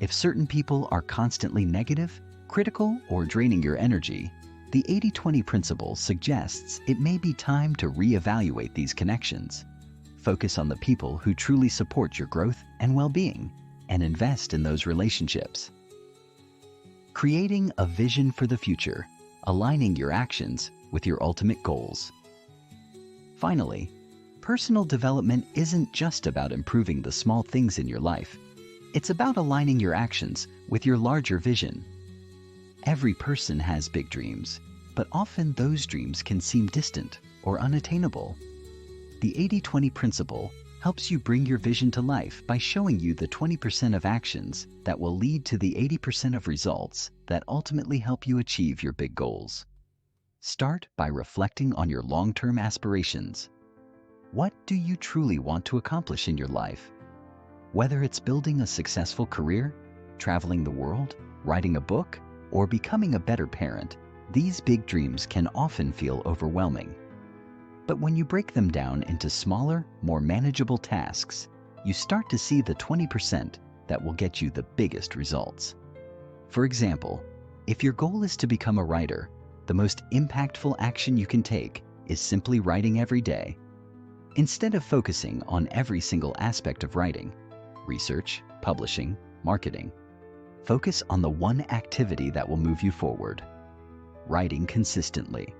S1: If certain people are constantly negative, critical, or draining your energy, the 80-20 principle suggests it may be time to reevaluate these connections. Focus on the people who truly support your growth and well-being, and invest in those relationships. Creating a vision for the future, aligning your actions with your ultimate goals. Finally, personal development isn't just about improving the small things in your life. It's about aligning your actions with your larger vision. Every person has big dreams, but often those dreams can seem distant or unattainable. The 80-20 principle helps you bring your vision to life by showing you the 20% of actions that will lead to the 80% of results that ultimately help you achieve your big goals. Start by reflecting on your long-term aspirations. What do you truly want to accomplish in your life? Whether it's building a successful career, traveling the world, writing a book, or becoming a better parent, these big dreams can often feel overwhelming. But when you break them down into smaller, more manageable tasks, you start to see the 20% that will get you the biggest results. For example, if your goal is to become a writer, the most impactful action you can take is simply writing every day. Instead of focusing on every single aspect of writing, research, publishing, marketing, focus on the one activity that will move you forward: writing consistently.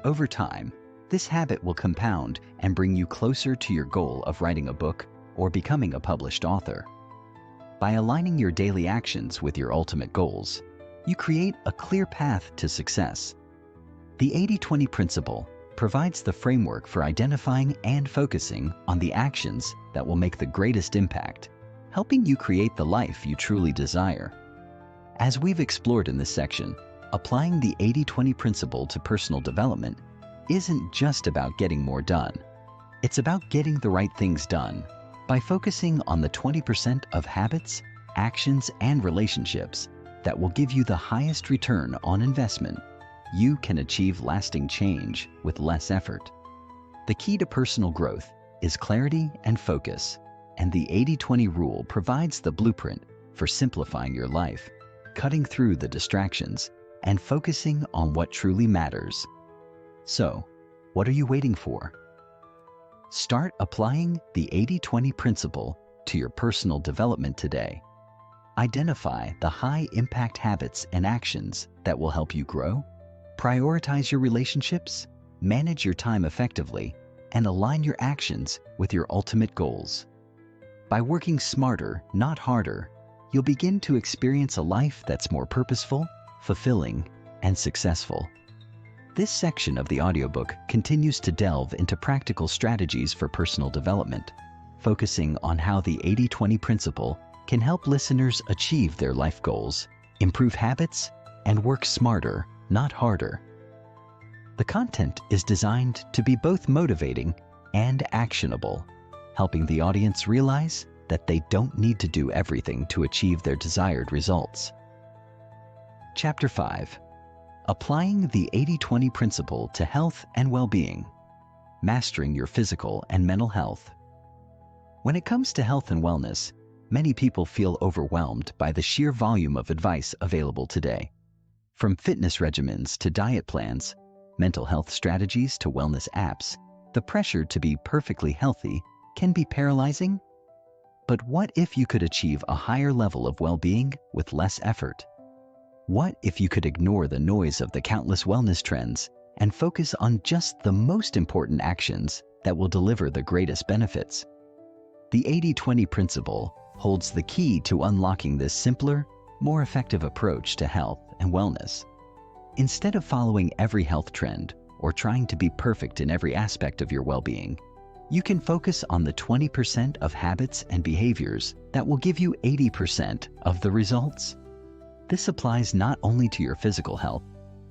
S1: Over time, this habit will compound and bring you closer to your goal of writing a book or becoming a published author. By aligning your daily actions with your ultimate goals, you create a clear path to success. The 80-20 principle provides the framework for identifying and focusing on the actions that will make the greatest impact, helping you create the life you truly desire. As we've explored in this section, applying the 80-20 principle to personal development isn't just about getting more done. It's about getting the right things done. By focusing on the 20% of habits, actions, and relationships that will give you the highest return on investment, you can achieve lasting change with less effort. The key to personal growth is clarity and focus, and the 80-20 rule provides the blueprint for simplifying your life, cutting through the distractions, and focusing on what truly matters. So, what are you waiting for? Start applying the 80-20 principle to your personal development today. Identify the high-impact habits and actions that will help you grow, prioritize your relationships, manage your time effectively, and align your actions with your ultimate goals. By working smarter, not harder, you'll begin to experience a life that's more purposeful, fulfilling, and successful. This section of the audiobook continues to delve into practical strategies for personal development, focusing on how the 80-20 principle can help listeners achieve their life goals, improve habits, and work smarter, not harder. The content is designed to be both motivating and actionable, helping the audience realize that they don't need to do everything to achieve their desired results. Chapter 5. Applying the 80-20 principle to health and well-being. Mastering your physical and mental health. When it comes to health and wellness, many people feel overwhelmed by the sheer volume of advice available today. From fitness regimens to diet plans, mental health strategies to wellness apps, the pressure to be perfectly healthy can be paralyzing. But what if you could achieve a higher level of well-being with less effort? What if you could ignore the noise of the countless wellness trends and focus on just the most important actions that will deliver the greatest benefits? The 80-20 principle holds the key to unlocking this simpler, more effective approach to health and wellness. Instead of following every health trend or trying to be perfect in every aspect of your well-being, you can focus on the 20% of habits and behaviors that will give you 80% of the results. This applies not only to your physical health,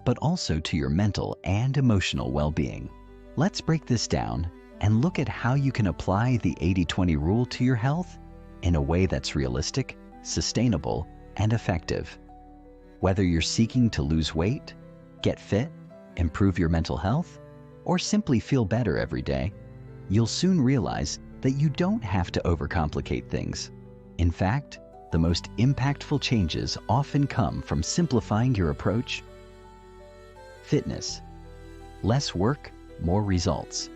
S1: but also to your mental and emotional well-being. Let's break this down and look at how you can apply the 80-20 rule to your health in a way that's realistic, sustainable, and effective. Whether you're seeking to lose weight, get fit, improve your mental health, or simply feel better every day, you'll soon realize that you don't have to overcomplicate things. In fact, the most impactful changes often come from simplifying your approach. Fitness. Less work, more results.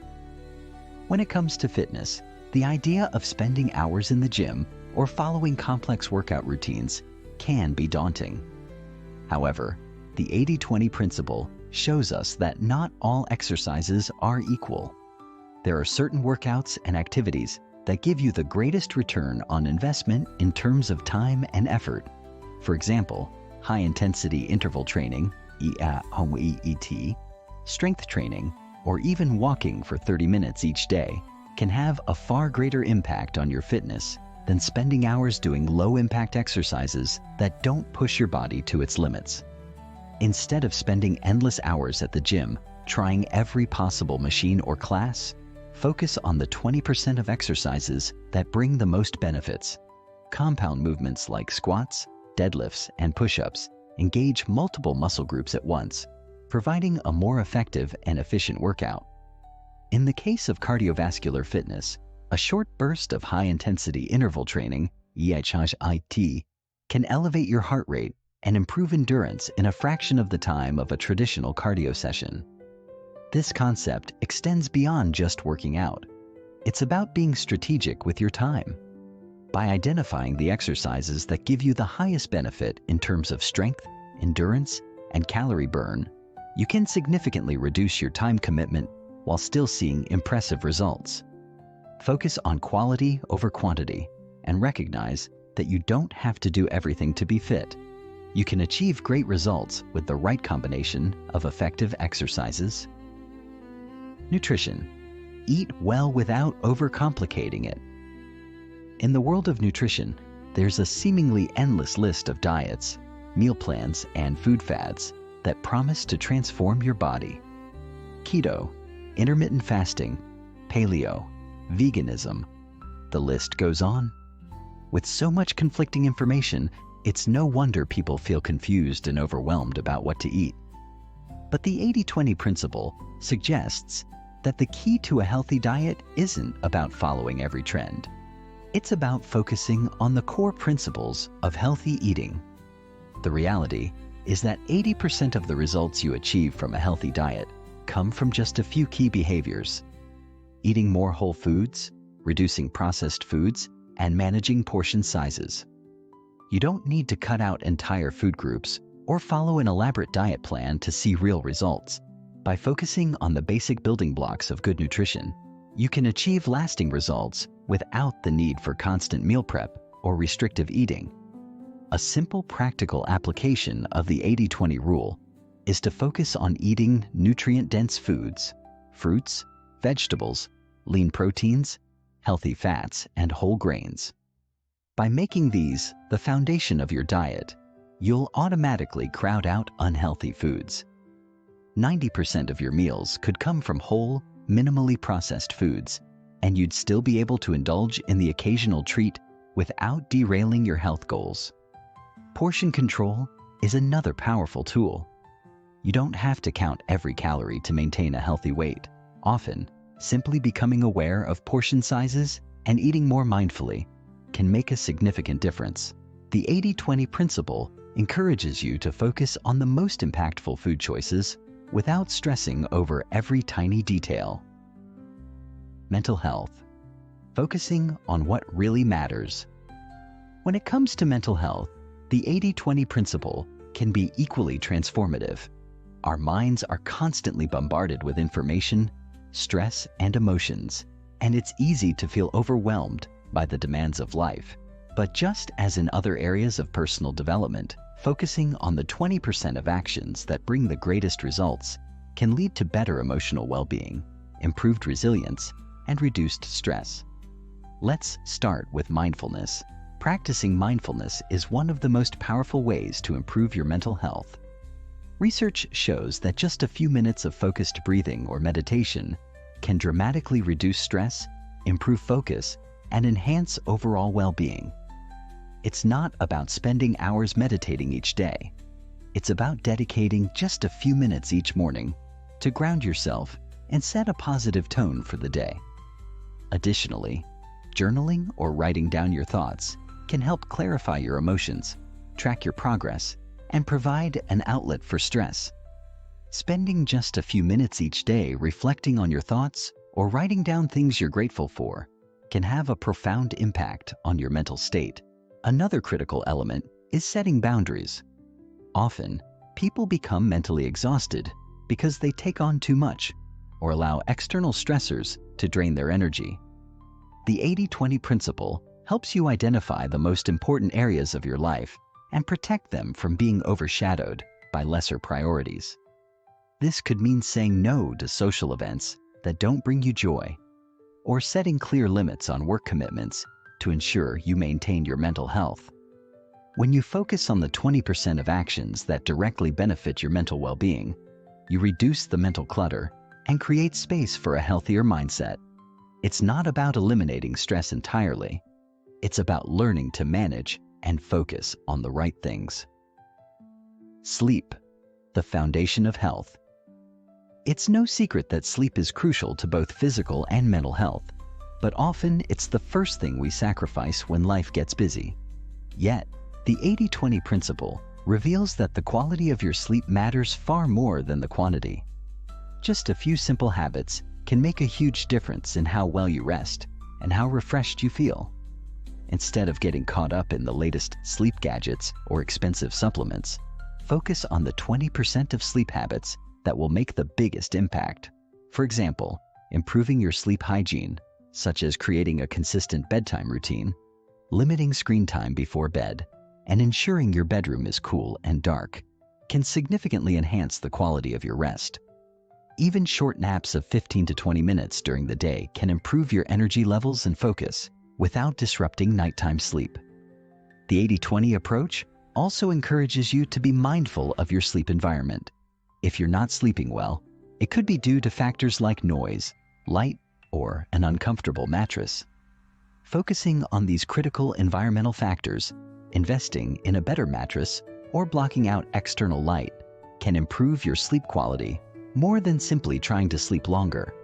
S1: When it comes to fitness, the idea of spending hours in the gym or following complex workout routines can be daunting. However, the 80-20 principle shows us that not all exercises are equal. There are certain workouts and activities that give you the greatest return on investment in terms of time and effort. For example, high-intensity interval training, EIT, strength training, or even walking for 30 minutes each day can have a far greater impact on your fitness than spending hours doing low-impact exercises that don't push your body to its limits. Instead of spending endless hours at the gym trying every possible machine or class, focus on the 20% of exercises that bring the most benefits. Compound movements like squats, deadlifts, and push-ups engage multiple muscle groups at once, providing a more effective and efficient workout. In the case of cardiovascular fitness, a short burst of high-intensity interval training, EIT, can elevate your heart rate and improve endurance in a fraction of the time of a traditional cardio session. This concept extends beyond just working out. It's about being strategic with your time. By identifying the exercises that give you the highest benefit in terms of strength, endurance, and calorie burn, you can significantly reduce your time commitment while still seeing impressive results. Focus on quality over quantity and recognize that you don't have to do everything to be fit. You can achieve great results with the right combination of effective exercises. Nutrition. Eat well without overcomplicating it. In the world of nutrition, there's a seemingly endless list of diets, meal plans, and food fads that promise to transform your body. Keto, intermittent fasting, paleo, veganism. The list goes on. With so much conflicting information, it's no wonder people feel confused and overwhelmed about what to eat. But the 80-20 principle suggests that the key to a healthy diet isn't about following every trend. It's about focusing on the core principles of healthy eating. The reality is that 80% of the results you achieve from a healthy diet come from just a few key behaviors: eating more whole foods, reducing processed foods, and managing portion sizes. You don't need to cut out entire food groups or follow an elaborate diet plan to see real results. By focusing on the basic building blocks of good nutrition, you can achieve lasting results without the need for constant meal prep or restrictive eating. A simple, practical application of the 80-20 rule is to focus on eating nutrient-dense foods, fruits, vegetables, lean proteins, healthy fats, and whole grains. By making these the foundation of your diet, you'll automatically crowd out unhealthy foods. 90% of your meals could come from whole, minimally processed foods, and you'd still be able to indulge in the occasional treat without derailing your health goals. Portion control is another powerful tool. You don't have to count every calorie to maintain a healthy weight. Often, simply becoming aware of portion sizes and eating more mindfully can make a significant difference. The 80-20 principle encourages you to focus on the most impactful food choices without stressing over every tiny detail. Mental health. Focusing on what really matters. When it comes to mental health, the 80-20 principle can be equally transformative. Our minds are constantly bombarded with information, stress, and emotions, and it's easy to feel overwhelmed by the demands of life. But just as in other areas of personal development, focusing on the 20% of actions that bring the greatest results can lead to better emotional well-being, improved resilience, and reduced stress. Let's start with mindfulness. Practicing mindfulness is one of the most powerful ways to improve your mental health. Research shows that just a few minutes of focused breathing or meditation can dramatically reduce stress, improve focus, and enhance overall well-being. It's not about spending hours meditating each day. It's about dedicating just a few minutes each morning to ground yourself and set a positive tone for the day. Additionally, journaling or writing down your thoughts can help clarify your emotions, track your progress, and provide an outlet for stress. Spending just a few minutes each day reflecting on your thoughts or writing down things you're grateful for can have a profound impact on your mental state. Another critical element is setting boundaries. Often, people become mentally exhausted because they take on too much or allow external stressors to drain their energy. The 80-20 principle helps you identify the most important areas of your life and protect them from being overshadowed by lesser priorities. This could mean saying no to social events that don't bring you joy, or setting clear limits on work commitments to ensure you maintain your mental health. When you focus on the 20% of actions that directly benefit your mental well-being, you reduce the mental clutter and create space for a healthier mindset. It's not about eliminating stress entirely. It's about learning to manage and focus on the right things. Sleep, the foundation of health. It's no secret that sleep is crucial to both physical and mental health, but often it's the first thing we sacrifice when life gets busy. Yet, the 80-20 principle reveals that the quality of your sleep matters far more than the quantity. Just a few simple habits can make a huge difference in how well you rest and how refreshed you feel. Instead of getting caught up in the latest sleep gadgets or expensive supplements, focus on the 20% of sleep habits that will make the biggest impact. For example, improving your sleep hygiene, such as creating a consistent bedtime routine, limiting screen time before bed, and ensuring your bedroom is cool and dark, can significantly enhance the quality of your rest. Even short naps of 15 to 20 minutes during the day can improve your energy levels and focus without disrupting nighttime sleep. The 80-20 approach also encourages you to be mindful of your sleep environment. If you're not sleeping well, it could be due to factors like noise, light, or an uncomfortable mattress. Focusing on these critical environmental factors, investing in a better mattress, or blocking out external light can improve your sleep quality more than simply trying to sleep longer.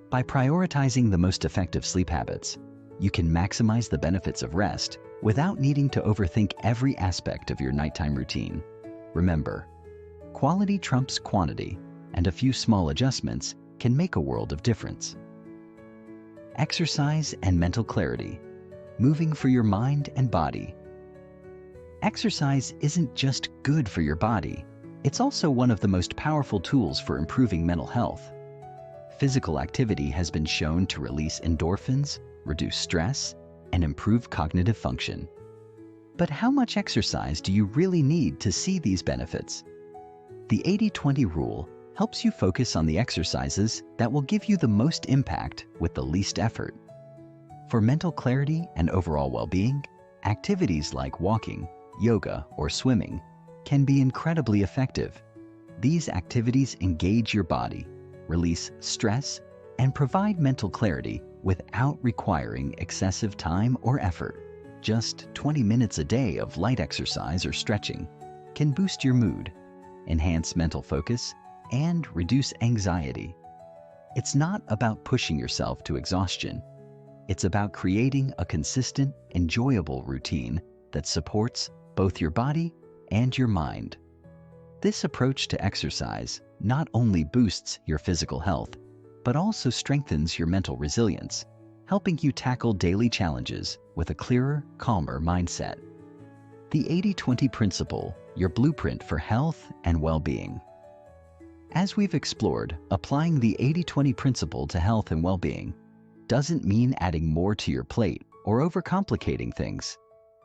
S1: By prioritizing the most effective sleep habits, you can maximize the benefits of rest without needing to overthink every aspect of your nighttime routine. Remember, quality trumps quantity, and a few small adjustments can make a world of difference. Exercise and mental clarity, moving for your mind and body. Exercise isn't just good for your body, it's also one of the most powerful tools for improving mental health. Physical activity has been shown to release endorphins, reduce stress, and improve cognitive function. But how much exercise do you really need to see these benefits? The 80-20 rule helps you focus on the exercises that will give you the most impact with the least effort. For mental clarity and overall well-being, activities like walking, yoga, or swimming can be incredibly effective. These activities engage your body, release stress, and provide mental clarity without requiring excessive time or effort. Just 20 minutes a day of light exercise or stretching can boost your mood, enhance mental focus, and reduce anxiety. It's not about pushing yourself to exhaustion. It's about creating a consistent, enjoyable routine that supports both your body and your mind. This approach to exercise not only boosts your physical health, but also strengthens your mental resilience, helping you tackle daily challenges with a clearer, calmer mindset. The 80-20 principle, your blueprint for health and well-being. As we've explored, applying the 80-20 principle to health and well-being doesn't mean adding more to your plate or overcomplicating things.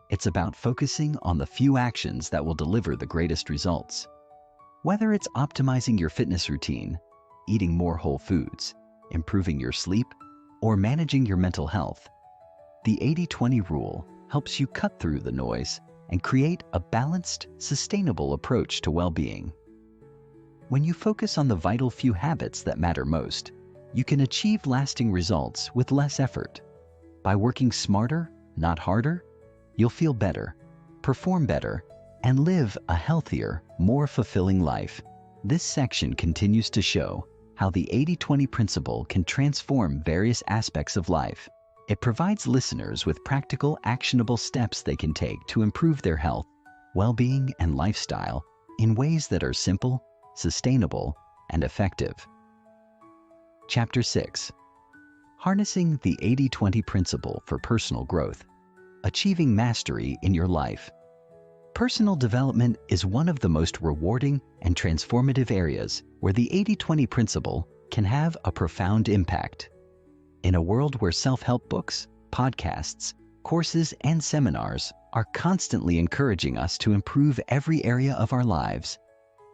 S1: It's about focusing on the few actions that will deliver the greatest results. Whether it's optimizing your fitness routine, eating more whole foods, improving your sleep, or managing your mental health, the 80-20 rule helps you cut through the noise and create a balanced, sustainable approach to well-being. When you focus on the vital few habits that matter most, you can achieve lasting results with less effort. By working smarter, not harder, you'll feel better, perform better, and live a healthier, more fulfilling life. This section continues to show how the 80-20 principle can transform various aspects of life. It provides listeners with practical, actionable steps they can take to improve their health, well-being, and lifestyle in ways that are simple, sustainable, and effective. Chapter 6. Harnessing the 80-20 principle for personal growth. Achieving mastery in your life. Personal development is one of the most rewarding and transformative areas where the 80-20 principle can have a profound impact. In a world where self-help books, podcasts, courses, and seminars are constantly encouraging us to improve every area of our lives,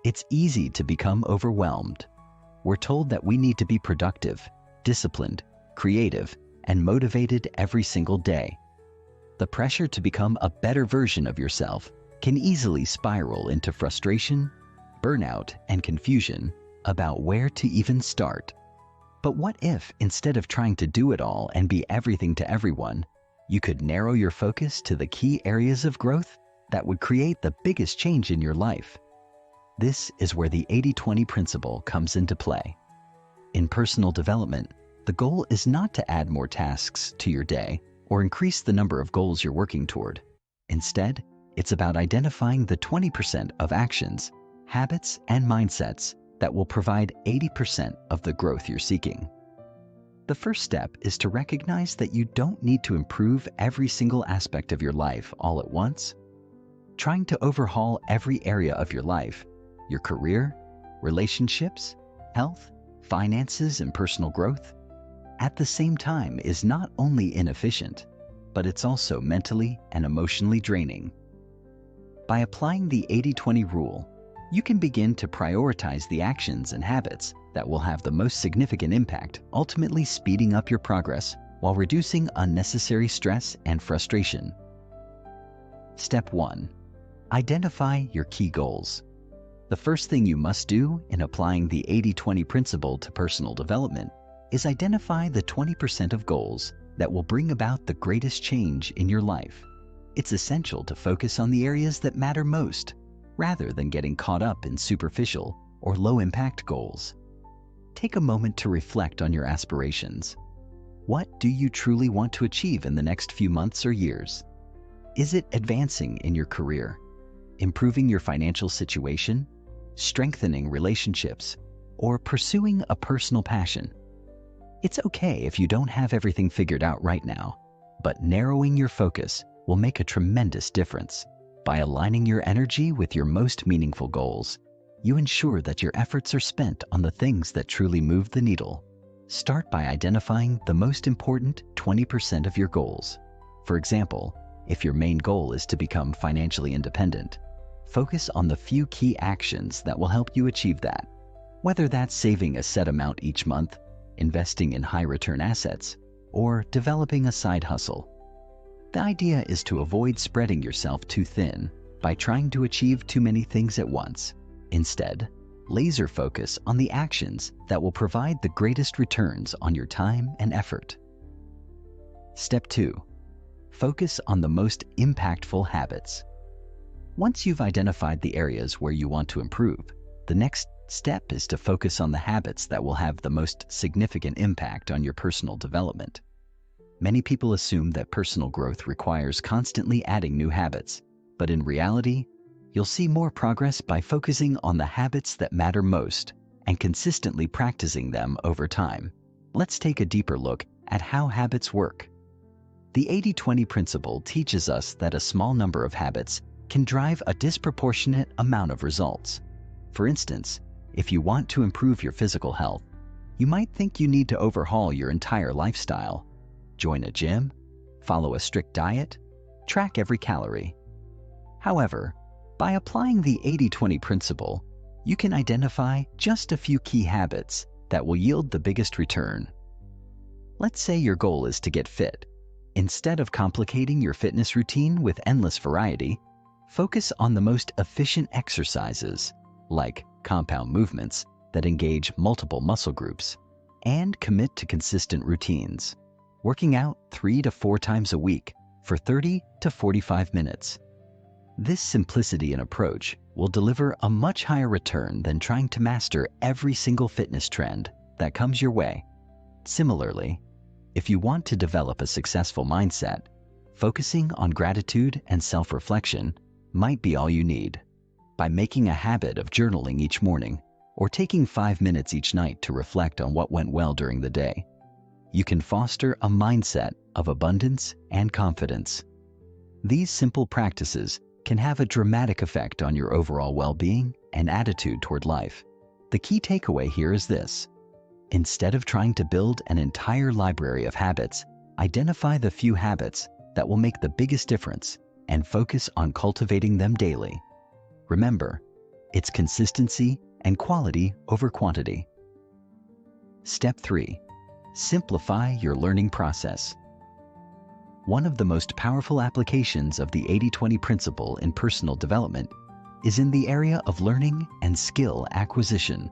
S1: it's easy to become overwhelmed. We're told that we need to be productive, disciplined, creative, and motivated every single day. The pressure to become a better version of yourself can easily spiral into frustration, burnout, and confusion about where to even start. But what if, instead of trying to do it all and be everything to everyone, you could narrow your focus to the key areas of growth that would create the biggest change in your life? This is where the 80-20 principle comes into play. In personal development, the goal is not to add more tasks to your day or increase the number of goals you're working toward. Instead, it's about identifying the 20% of actions, habits, and mindsets that will provide 80% of the growth you're seeking. The first step is to recognize that you don't need to improve every single aspect of your life all at once. Trying to overhaul every area of your life, your career, relationships, health, finances, and personal growth, at the same time is not only inefficient, but it's also mentally and emotionally draining. By applying the 80-20 rule, you can begin to prioritize the actions and habits that will have the most significant impact, ultimately speeding up your progress while reducing unnecessary stress and frustration. Step 1. Identify your key goals. The first thing you must do in applying the 80-20 principle to personal development is identify the 20% of goals that will bring about the greatest change in your life. It's essential to focus on the areas that matter most, rather than getting caught up in superficial or low-impact goals. Take a moment to reflect on your aspirations. What do you truly want to achieve in the next few months or years? Is it advancing in your career, improving your financial situation, strengthening relationships, or pursuing a personal passion? It's okay if you don't have everything figured out right now, but narrowing your focus will make a tremendous difference. By aligning your energy with your most meaningful goals, you ensure that your efforts are spent on the things that truly move the needle. Start by identifying the most important 20% of your goals. For example, if your main goal is to become financially independent, focus on the few key actions that will help you achieve that. Whether that's saving a set amount each month, investing in high-return assets, or developing a side hustle. The idea is to avoid spreading yourself too thin by trying to achieve too many things at once. Instead, laser focus on the actions that will provide the greatest returns on your time and effort. Step 2. Focus on the most impactful habits. Once you've identified the areas where you want to improve, the next step is to focus on the habits that will have the most significant impact on your personal development. Many people assume that personal growth requires constantly adding new habits, but in reality, you'll see more progress by focusing on the habits that matter most and consistently practicing them over time. Let's take a deeper look at how habits work. The 80-20 principle teaches us that a small number of habits can drive a disproportionate amount of results. For instance, if you want to improve your physical health, you might think you need to overhaul your entire lifestyle. Join a gym, follow a strict diet, track every calorie. However, by applying the 80-20 principle, you can identify just a few key habits that will yield the biggest return. Let's say your goal is to get fit. Instead of complicating your fitness routine with endless variety, focus on the most efficient exercises, like compound movements that engage multiple muscle groups, and commit to consistent routines, working out 3 to 4 times a week for 30 to 45 minutes. This simplicity and approach will deliver a much higher return than trying to master every single fitness trend that comes your way. Similarly, if you want to develop a successful mindset, focusing on gratitude and self-reflection might be all you need. By making a habit of journaling each morning or taking 5 minutes each night to reflect on what went well during the day, you can foster a mindset of abundance and confidence. These simple practices can have a dramatic effect on your overall well-being and attitude toward life. The key takeaway here is this: instead of trying to build an entire library of habits, identify the few habits that will make the biggest difference and focus on cultivating them daily. Remember, it's consistency and quality over quantity. Step 3. Simplify your learning process. One of the most powerful applications of the 80-20 principle in personal development is in the area of learning and skill acquisition.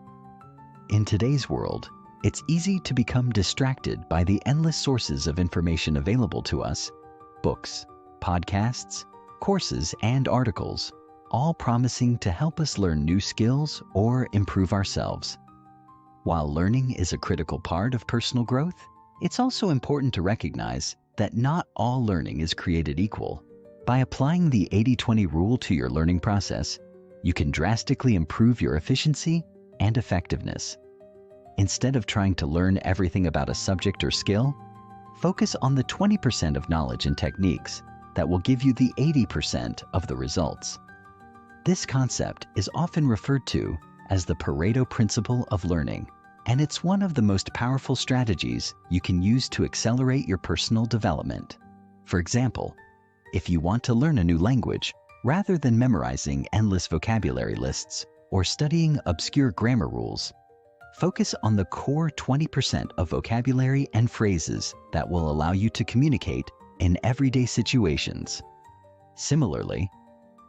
S1: In today's world, it's easy to become distracted by the endless sources of information available to us: books, podcasts, courses, and articles, all promising to help us learn new skills or improve ourselves. While learning is a critical part of personal growth, it's also important to recognize that not all learning is created equal. By applying the 80-20 rule to your learning process, you can drastically improve your efficiency and effectiveness. Instead of trying to learn everything about a subject or skill, focus on the 20% of knowledge and techniques that will give you the 80% of the results. This concept is often referred to as the Pareto Principle of learning, and it's one of the most powerful strategies you can use to accelerate your personal development. For example, if you want to learn a new language, rather than memorizing endless vocabulary lists or studying obscure grammar rules, focus on the core 20% of vocabulary and phrases that will allow you to communicate in everyday situations. Similarly,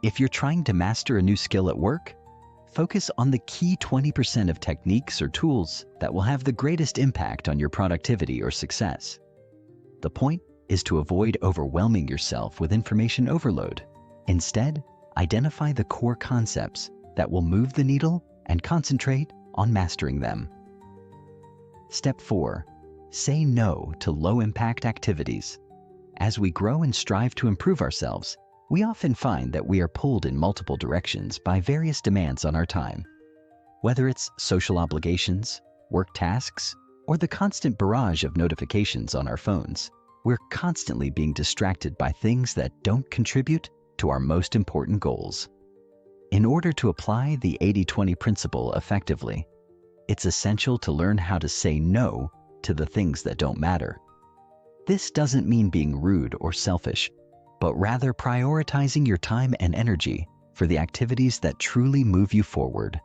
S1: if you're trying to master a new skill at work, focus on the key 20% of techniques or tools that will have the greatest impact on your productivity or success. The point is to avoid overwhelming yourself with information overload. Instead, identify the core concepts that will move the needle and concentrate on mastering them. Step 4. Say no to low-impact activities. As we grow and strive to improve ourselves, we often find that we are pulled in multiple directions by various demands on our time. Whether it's social obligations, work tasks, or the constant barrage of notifications on our phones, we're constantly being distracted by things that don't contribute to our most important goals. In order to apply the 80-20 principle effectively, it's essential to learn how to say no to the things that don't matter. This doesn't mean being rude or selfish, but rather prioritizing your time and energy for the activities that truly move you forward.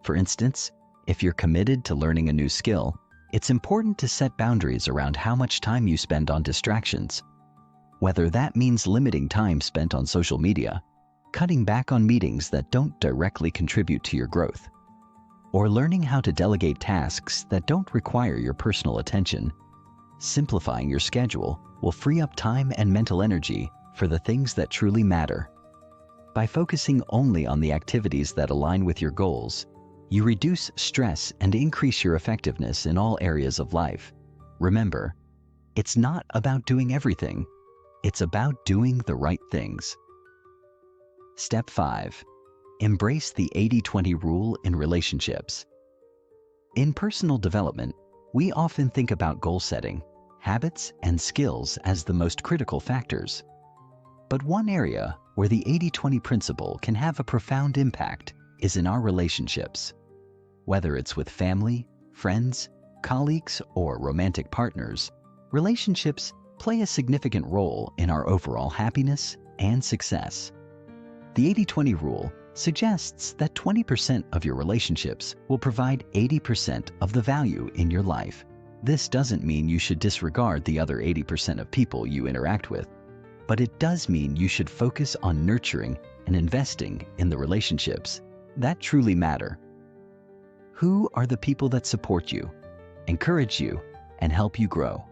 S1: For instance, if you're committed to learning a new skill, it's important to set boundaries around how much time you spend on distractions. Whether that means limiting time spent on social media, cutting back on meetings that don't directly contribute to your growth, or learning how to delegate tasks that don't require your personal attention, simplifying your schedule will free up time and mental energy for the things that truly matter. By focusing only on the activities that align with your goals, you reduce stress and increase your effectiveness in all areas of life. Remember, It's not about doing everything. It's about doing the right things. Step 5. Embrace the 80-20 rule in relationships. In personal development, we often think about goal setting, habits, and skills as the most critical factors. But one area where the 80-20 principle can have a profound impact is in our relationships. Whether it's with family, friends, colleagues, or romantic partners, relationships play a significant role in our overall happiness and success. The 80-20 rule suggests that 20% of your relationships will provide 80% of the value in your life. This doesn't mean you should disregard the other 80% of people you interact with, but it does mean you should focus on nurturing and investing in the relationships that truly matter. Who are the people that support you, encourage you, and help you grow?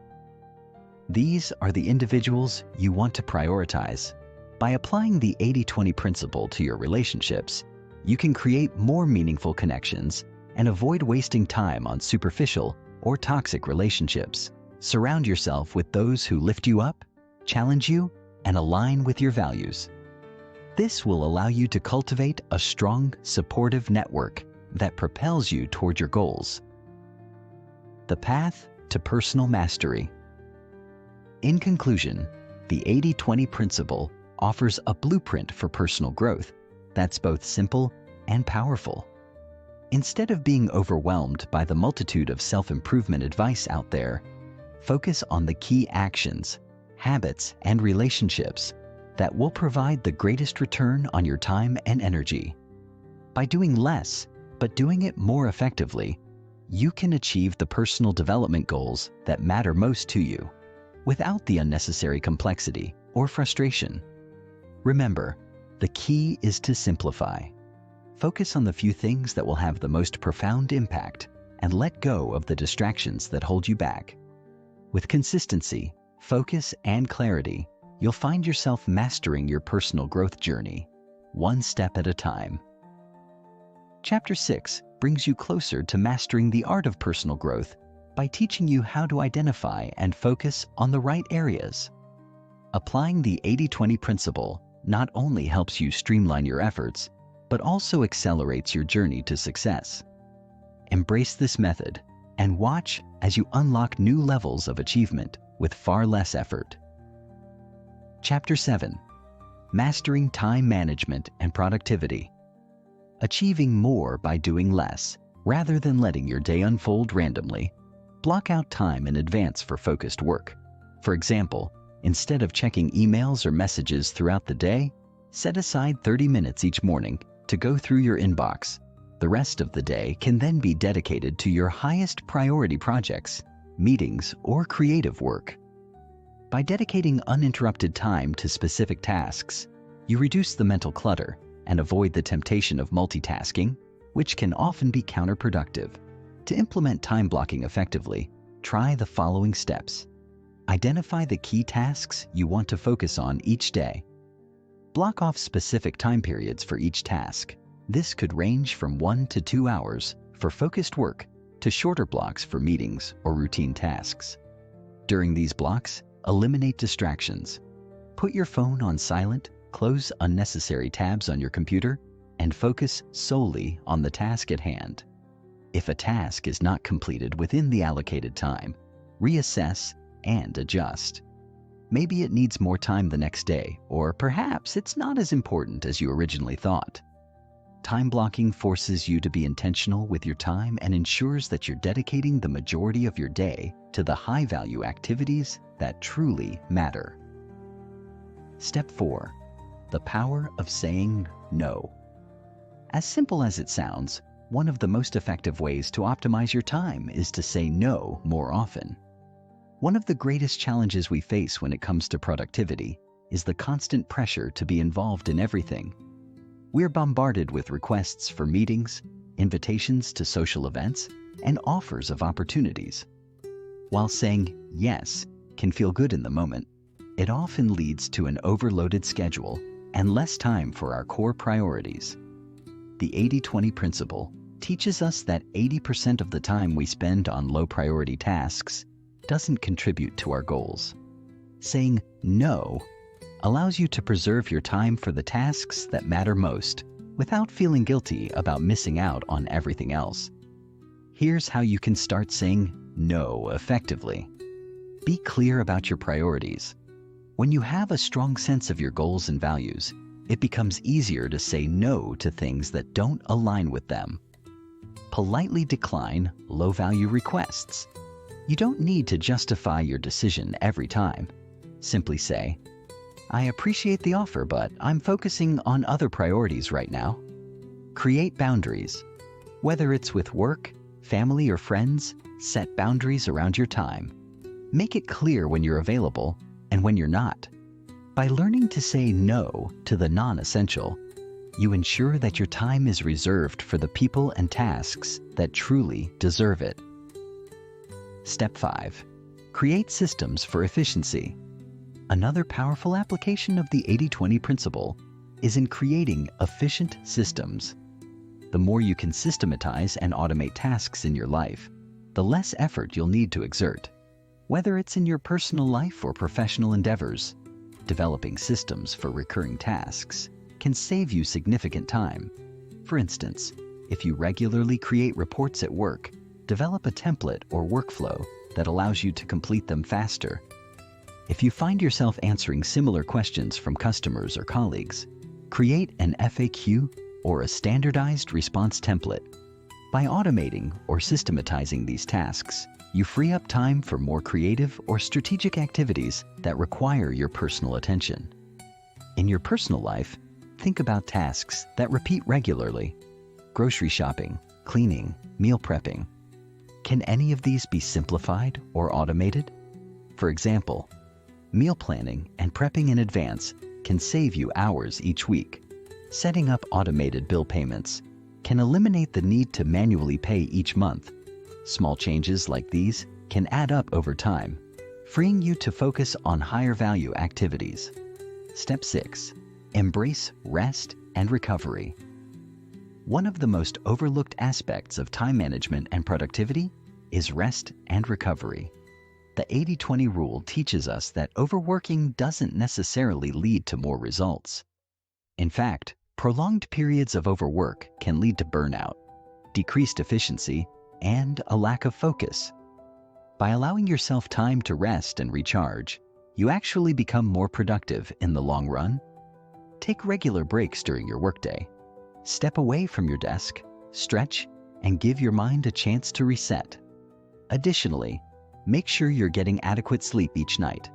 S1: These are the individuals you want to prioritize. By applying the 80-20 principle to your relationships, you can create more meaningful connections and avoid wasting time on superficial or toxic relationships. Surround yourself with those who lift you up, challenge you, and align with your values. This will allow you to cultivate a strong, supportive network that propels you toward your goals. The path to personal mastery. In conclusion, the 80-20 principle offers a blueprint for personal growth that's both simple and powerful. Instead of being overwhelmed by the multitude of self-improvement advice out there, focus on the key actions, habits, and relationships that will provide the greatest return on your time and energy. By doing less, but doing it more effectively, you can achieve the personal development goals that matter most to you, without the unnecessary complexity or frustration. Remember, the key is to simplify. Focus on the few things that will have the most profound impact and let go of the distractions that hold you back. With consistency, focus, and clarity, you'll find yourself mastering your personal growth journey, one step at a time. Chapter 6 brings you closer to mastering the art of personal growth by teaching you how to identify and focus on the right areas. Applying the 80-20 principle not only helps you streamline your efforts, but also accelerates your journey to success. Embrace this method and watch as you unlock new levels of achievement with far less effort. Chapter 7. Mastering time management and productivity. Achieving more by doing less, rather than letting your day unfold randomly. Block out time in advance for focused work. For example, instead of checking emails or messages throughout the day, set aside 30 minutes each morning to go through your inbox. The rest of the day can then be dedicated to your highest priority projects, meetings, or creative work. By dedicating uninterrupted time to specific tasks, you reduce the mental clutter and avoid the temptation of multitasking, which can often be counterproductive. To implement time blocking effectively, try the following steps. Identify the key tasks you want to focus on each day. Block off specific time periods for each task. This could range from 1 to 2 hours for focused work to shorter blocks for meetings or routine tasks. During these blocks, eliminate distractions. Put your phone on silent, close unnecessary tabs on your computer, and focus solely on the task at hand. If a task is not completed within the allocated time, reassess and adjust. Maybe it needs more time the next day, or perhaps it's not as important as you originally thought. Time blocking forces you to be intentional with your time and ensures that you're dedicating the majority of your day to the high-value activities that truly matter. Step 4. The power of saying no. As simple as it sounds, one of the most effective ways to optimize your time is to say no more often. One of the greatest challenges we face when it comes to productivity is the constant pressure to be involved in everything. We're bombarded with requests for meetings, invitations to social events, and offers of opportunities. While saying yes can feel good in the moment, it often leads to an overloaded schedule and less time for our core priorities. The 80-20 principle teaches us that 80% of the time we spend on low-priority tasks doesn't contribute to our goals. Saying no allows you to preserve your time for the tasks that matter most without feeling guilty about missing out on everything else. Here's how you can start saying no effectively. Be clear about your priorities. When you have a strong sense of your goals and values, it becomes easier to say no to things that don't align with them. Politely decline low-value requests. You don't need to justify your decision every time. Simply say, "I appreciate the offer, but I'm focusing on other priorities right now." Create boundaries. Whether it's with work, family, or friends, set boundaries around your time. Make it clear when you're available and when you're not. By learning to say no to the non-essential, you ensure that your time is reserved for the people and tasks that truly deserve it. Step 5. Create systems for efficiency. Another powerful application of the 80-20 principle is in creating efficient systems. The more you can systematize and automate tasks in your life, the less effort you'll need to exert. Whether it's in your personal life or professional endeavors, developing systems for recurring tasks can save you significant time. For instance, if you regularly create reports at work, develop a template or workflow that allows you to complete them faster. If you find yourself answering similar questions from customers or colleagues, create an FAQ or a standardized response template. By automating or systematizing these tasks, you free up time for more creative or strategic activities that require your personal attention. In your personal life, think about tasks that repeat regularly: grocery shopping, cleaning, meal prepping. Can any of these be simplified or automated? For example, meal planning and prepping in advance can save you hours each week. Setting up automated bill payments can eliminate the need to manually pay each month. Small changes like these can add up over time, freeing you to focus on higher value activities. Step 6. Embrace rest and recovery. One of the most overlooked aspects of time management and productivity is rest and recovery. The 80-20 rule teaches us that overworking doesn't necessarily lead to more results. In fact, prolonged periods of overwork can lead to burnout, decreased efficiency, and a lack of focus. By allowing yourself time to rest and recharge, you actually become more productive in the long run. Take regular breaks during your workday. Step away from your desk, stretch, and give your mind a chance to reset. Additionally, make sure you're getting adequate sleep each night.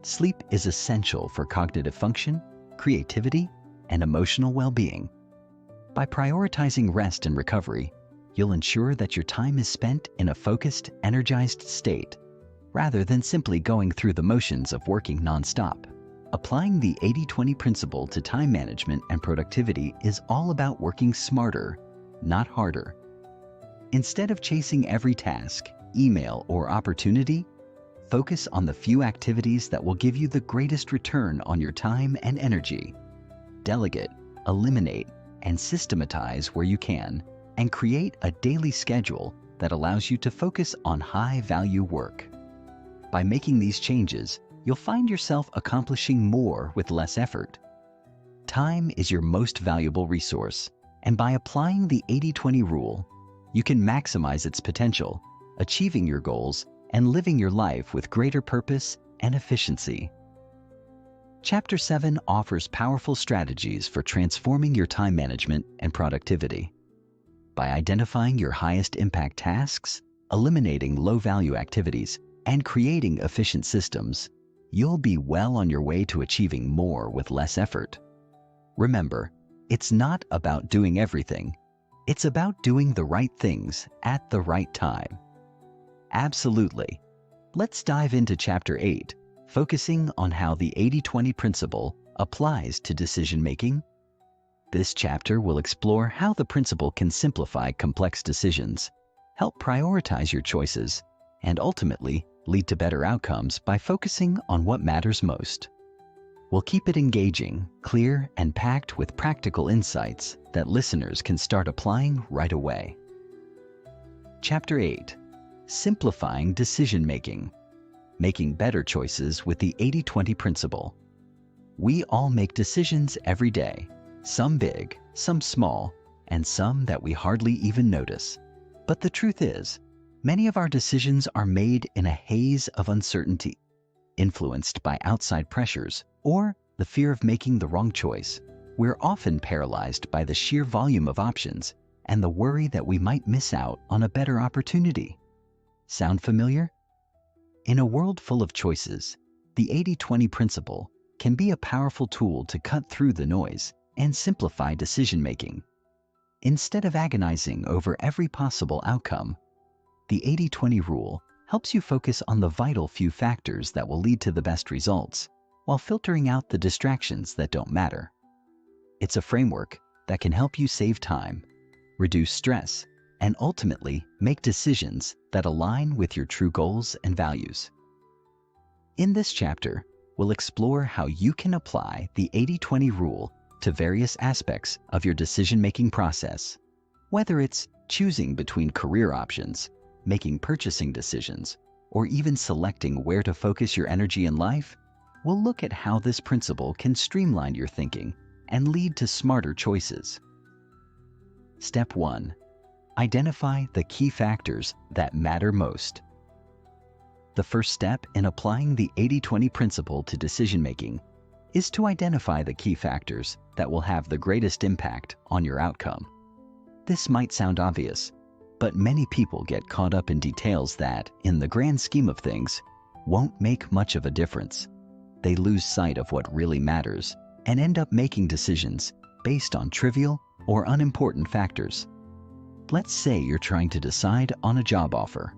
S1: Sleep is essential for cognitive function, creativity, and emotional well-being. By prioritizing rest and recovery, you'll ensure that your time is spent in a focused, energized state, rather than simply going through the motions of working nonstop. Applying the 80-20 principle to time management and productivity is all about working smarter, not harder. Instead of chasing every task, email, or opportunity, focus on the few activities that will give you the greatest return on your time and energy. Delegate, eliminate, and systematize where you can, and create a daily schedule that allows you to focus on high-value work. By making these changes, you'll find yourself accomplishing more with less effort. Time is your most valuable resource, and by applying the 80-20 rule, you can maximize its potential, achieving your goals, and living your life with greater purpose and efficiency. Chapter 7 offers powerful strategies for transforming your time management and productivity. By identifying your highest impact tasks, eliminating low-value activities, and creating efficient systems, you'll be well on your way to achieving more with less effort. Remember, it's not about doing everything. It's about doing the right things at the right time. Absolutely. Let's dive into Chapter 8, focusing on how the 80-20 principle applies to decision-making. This chapter will explore how the principle can simplify complex decisions, help prioritize your choices, and ultimately lead to better outcomes by focusing on what matters most. We'll keep it engaging, clear, and packed with practical insights that listeners can start applying right away. Chapter 8. Simplifying Decision-Making. making better choices with the 80-20 principle. We all make decisions every day, some big, some small, and some that we hardly even notice. But the truth is, many of our decisions are made in a haze of uncertainty, influenced by outside pressures or the fear of making the wrong choice. We're often paralyzed by the sheer volume of options and the worry that we might miss out on a better opportunity. Sound familiar? In a world full of choices, the 80-20 principle can be a powerful tool to cut through the noise and simplify decision-making. Instead of agonizing over every possible outcome, the 80-20 rule helps you focus on the vital few factors that will lead to the best results, while filtering out the distractions that don't matter. It's a framework that can help you save time, reduce stress, and ultimately make decisions that align with your true goals and values. In this chapter, we'll explore how you can apply the 80-20 rule to various aspects of your decision-making process. Whether it's choosing between career options, making purchasing decisions, or even selecting where to focus your energy in life, we'll look at how this principle can streamline your thinking and lead to smarter choices. Step 1. Identify the key factors that matter most. The first step in applying the 80-20 principle to decision-making is to identify the key factors that will have the greatest impact on your outcome. This might sound obvious, but many people get caught up in details that, in the grand scheme of things, won't make much of a difference. They lose sight of what really matters and end up making decisions based on trivial or unimportant factors. Let's say you're trying to decide on a job offer.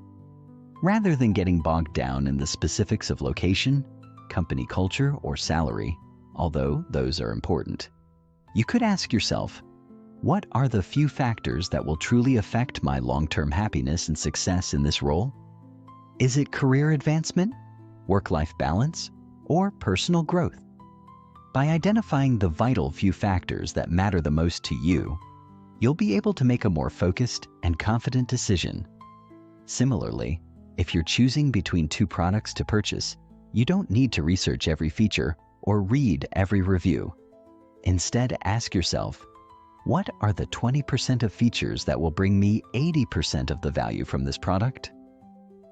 S1: Rather than getting bogged down in the specifics of location, company culture, or salary, although those are important, you could ask yourself, what are the few factors that will truly affect my long-term happiness and success in this role? Is it career advancement, work-life balance, or personal growth? By identifying the vital few factors that matter the most to you, you'll be able to make a more focused and confident decision. Similarly, if you're choosing between two products to purchase, you don't need to research every feature or read every review. Instead, ask yourself, what are the 20% of features that will bring me 80% of the value from this product?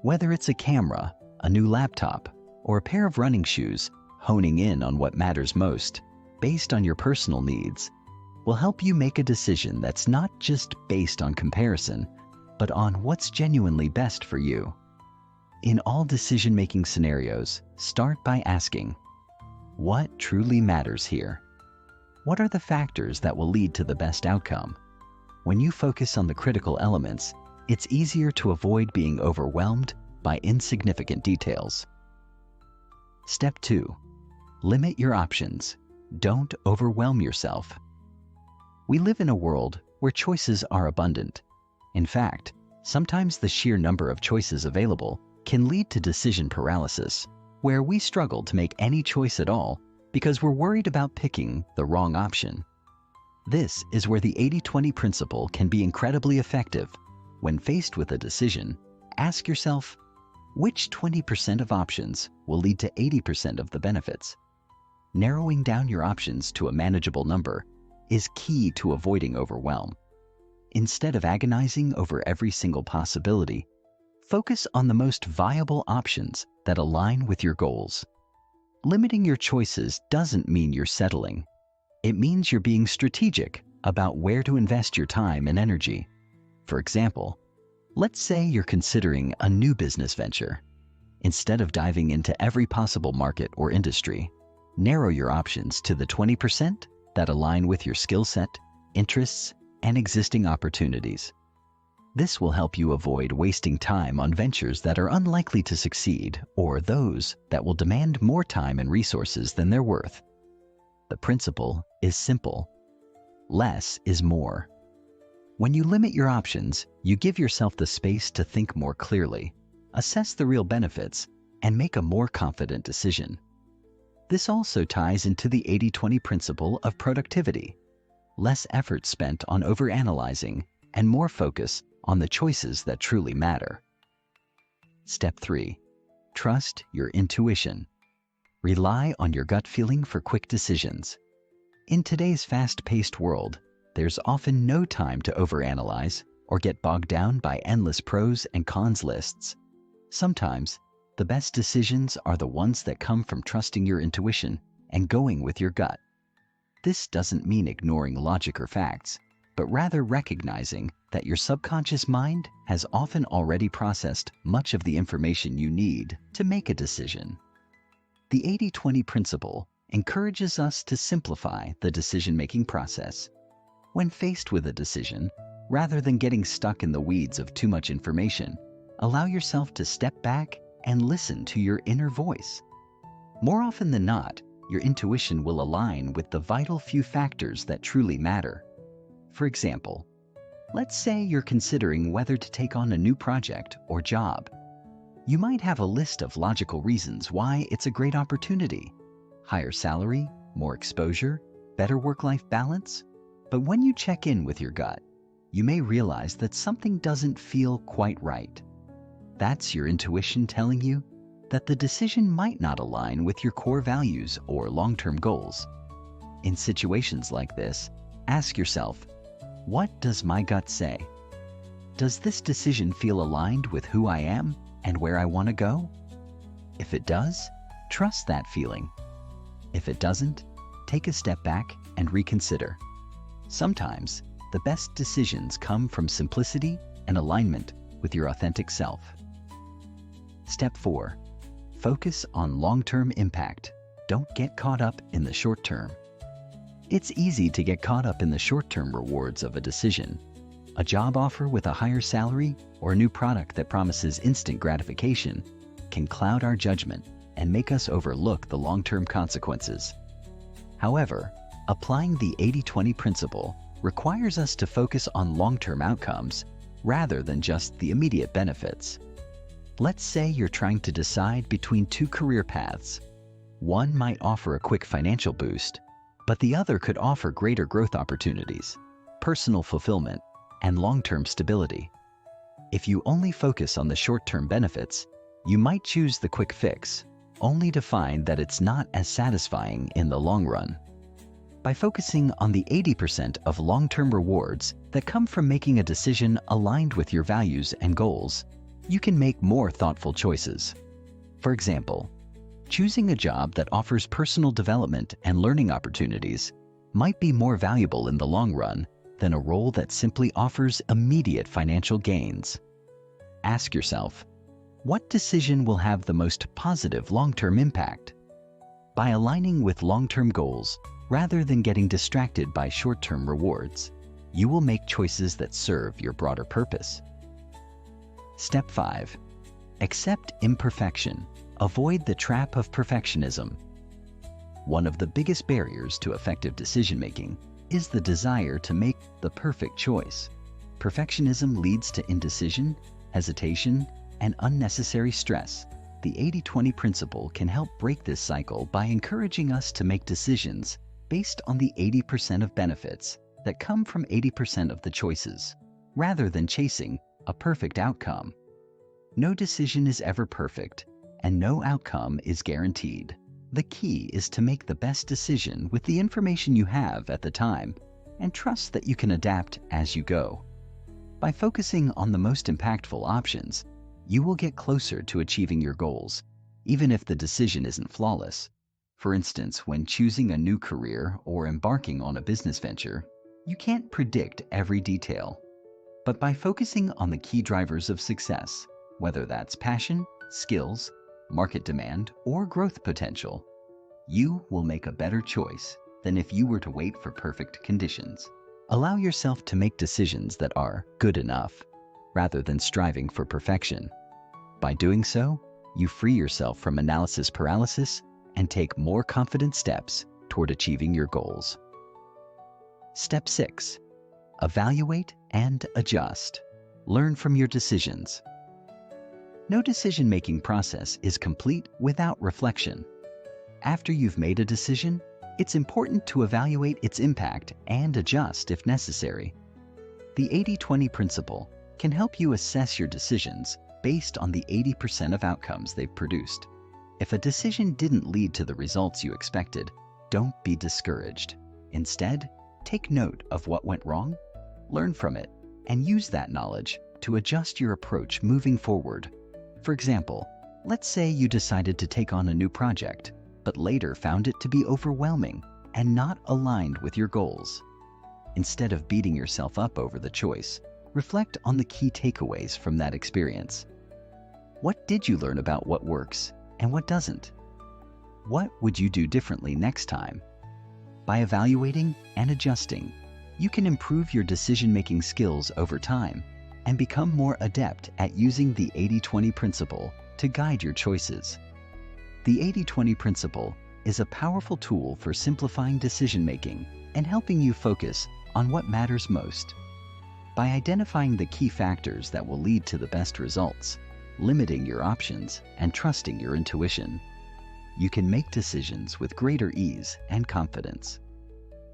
S1: Whether it's a camera, a new laptop, or a pair of running shoes, honing in on what matters most, based on your personal needs, will help you make a decision that's not just based on comparison, but on what's genuinely best for you. In all decision-making scenarios, start by asking, what truly matters here? What are the factors that will lead to the best outcome? When you focus on the critical elements, it's easier to avoid being overwhelmed by insignificant details. Step 2. Limit your options. Don't overwhelm yourself. We live in a world where choices are abundant. In fact, sometimes the sheer number of choices available can lead to decision paralysis, where we struggle to make any choice at all because we're worried about picking the wrong option. This is where the 80-20 principle can be incredibly effective. When faced with a decision, ask yourself, which 20% of options will lead to 80% of the benefits? Narrowing down your options to a manageable number is key to avoiding overwhelm. Instead of agonizing over every single possibility, focus on the most viable options that align with your goals. Limiting your choices doesn't mean you're settling. It means you're being strategic about where to invest your time and energy. For example, let's say you're considering a new business venture. Instead of diving into every possible market or industry, narrow your options to the 20% that align with your skill set, interests, and existing opportunities. This will help you avoid wasting time on ventures that are unlikely to succeed or those that will demand more time and resources than they're worth. The principle is simple. Less is more. When you limit your options, you give yourself the space to think more clearly, assess the real benefits, and make a more confident decision. This also ties into the 80-20 principle of productivity. Less effort spent on overanalyzing and more focus on the choices that truly matter. Step 3. Trust your intuition. Rely on your gut feeling for quick decisions. In today's fast-paced world, there's often no time to overanalyze or get bogged down by endless pros and cons lists. Sometimes, the best decisions are the ones that come from trusting your intuition and going with your gut. This doesn't mean ignoring logic or facts, but rather recognizing that your subconscious mind has often already processed much of the information you need to make a decision. The 80-20 principle encourages us to simplify the decision-making process. When faced with a decision, rather than getting stuck in the weeds of too much information, allow yourself to step back and listen to your inner voice. More often than not, your intuition will align with the vital few factors that truly matter. For example, let's say you're considering whether to take on a new project or job. You might have a list of logical reasons why it's a great opportunity: higher salary, more exposure, better work-life balance. But when you check in with your gut, you may realize that something doesn't feel quite right. That's your intuition telling you that the decision might not align with your core values or long-term goals. In situations like this, ask yourself, what does my gut say? Does this decision feel aligned with who I am and where I want to go? If it does, trust that feeling. If it doesn't, take a step back and reconsider. Sometimes, the best decisions come from simplicity and alignment with your authentic self. Step 4. Focus on long-term impact. Don't get caught up in the short term. It's easy to get caught up in the short-term rewards of a decision. A job offer with a higher salary or a new product that promises instant gratification can cloud our judgment and make us overlook the long-term consequences. However, applying the 80-20 principle requires us to focus on long-term outcomes rather than just the immediate benefits. Let's say you're trying to decide between two career paths. One might offer a quick financial boost, but the other could offer greater growth opportunities, personal fulfillment, and long-term stability. If you only focus on the short-term benefits, you might choose the quick fix, only to find that it's not as satisfying in the long run. By focusing on the 80% of long-term rewards that come from making a decision aligned with your values and goals, you can make more thoughtful choices. For example, choosing a job that offers personal development and learning opportunities might be more valuable in the long run than a role that simply offers immediate financial gains. Ask yourself, what decision will have the most positive long-term impact? By aligning with long-term goals, rather than getting distracted by short-term rewards, you will make choices that serve your broader purpose. Step 5. Accept imperfection. Avoid the trap of perfectionism. One of the biggest barriers to effective decision-making is the desire to make the perfect choice. Perfectionism leads to indecision, hesitation, and unnecessary stress. The 80-20 principle can help break this cycle by encouraging us to make decisions based on the 80% of benefits that come from 80% of the choices, rather than chasing a perfect outcome. No decision is ever perfect, and no outcome is guaranteed. The key is to make the best decision with the information you have at the time, and trust that you can adapt as you go. By focusing on the most impactful options, you will get closer to achieving your goals, even if the decision isn't flawless. For instance, when choosing a new career or embarking on a business venture, you can't predict every detail. But by focusing on the key drivers of success, whether that's passion, skills, market demand, or growth potential, you will make a better choice than if you were to wait for perfect conditions. Allow yourself to make decisions that are good enough, rather than striving for perfection. By doing so, you free yourself from analysis paralysis and take more confident steps toward achieving your goals. Step 6. Evaluate and adjust. Learn from your decisions. No decision-making process is complete without reflection. After you've made a decision, it's important to evaluate its impact and adjust if necessary. The 80-20 principle can help you assess your decisions based on the 80% of outcomes they've produced. If a decision didn't lead to the results you expected, don't be discouraged. Instead, take note of what went wrong, learn from it, and use that knowledge to adjust your approach moving forward. For example, let's say you decided to take on a new project, but later found it to be overwhelming and not aligned with your goals. Instead of beating yourself up over the choice, reflect on the key takeaways from that experience. What did you learn about what works and what doesn't? What would you do differently next time? By evaluating and adjusting, you can improve your decision-making skills over time and become more adept at using the 80-20 principle to guide your choices. The 80-20 principle is a powerful tool for simplifying decision-making and helping you focus on what matters most. By identifying the key factors that will lead to the best results, limiting your options, and trusting your intuition, you can make decisions with greater ease and confidence.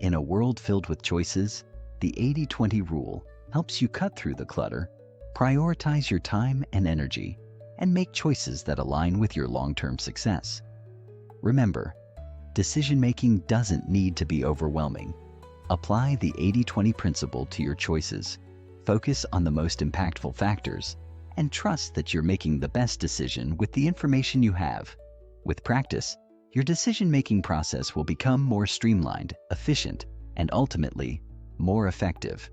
S1: In a world filled with choices, the 80-20 rule helps you cut through the clutter, prioritize your time and energy, and make choices that align with your long-term success. Remember, decision-making doesn't need to be overwhelming. Apply the 80-20 principle to your choices, focus on the most impactful factors, and trust that you're making the best decision with the information you have. With practice, your decision-making process will become more streamlined, efficient, and ultimately, more effective.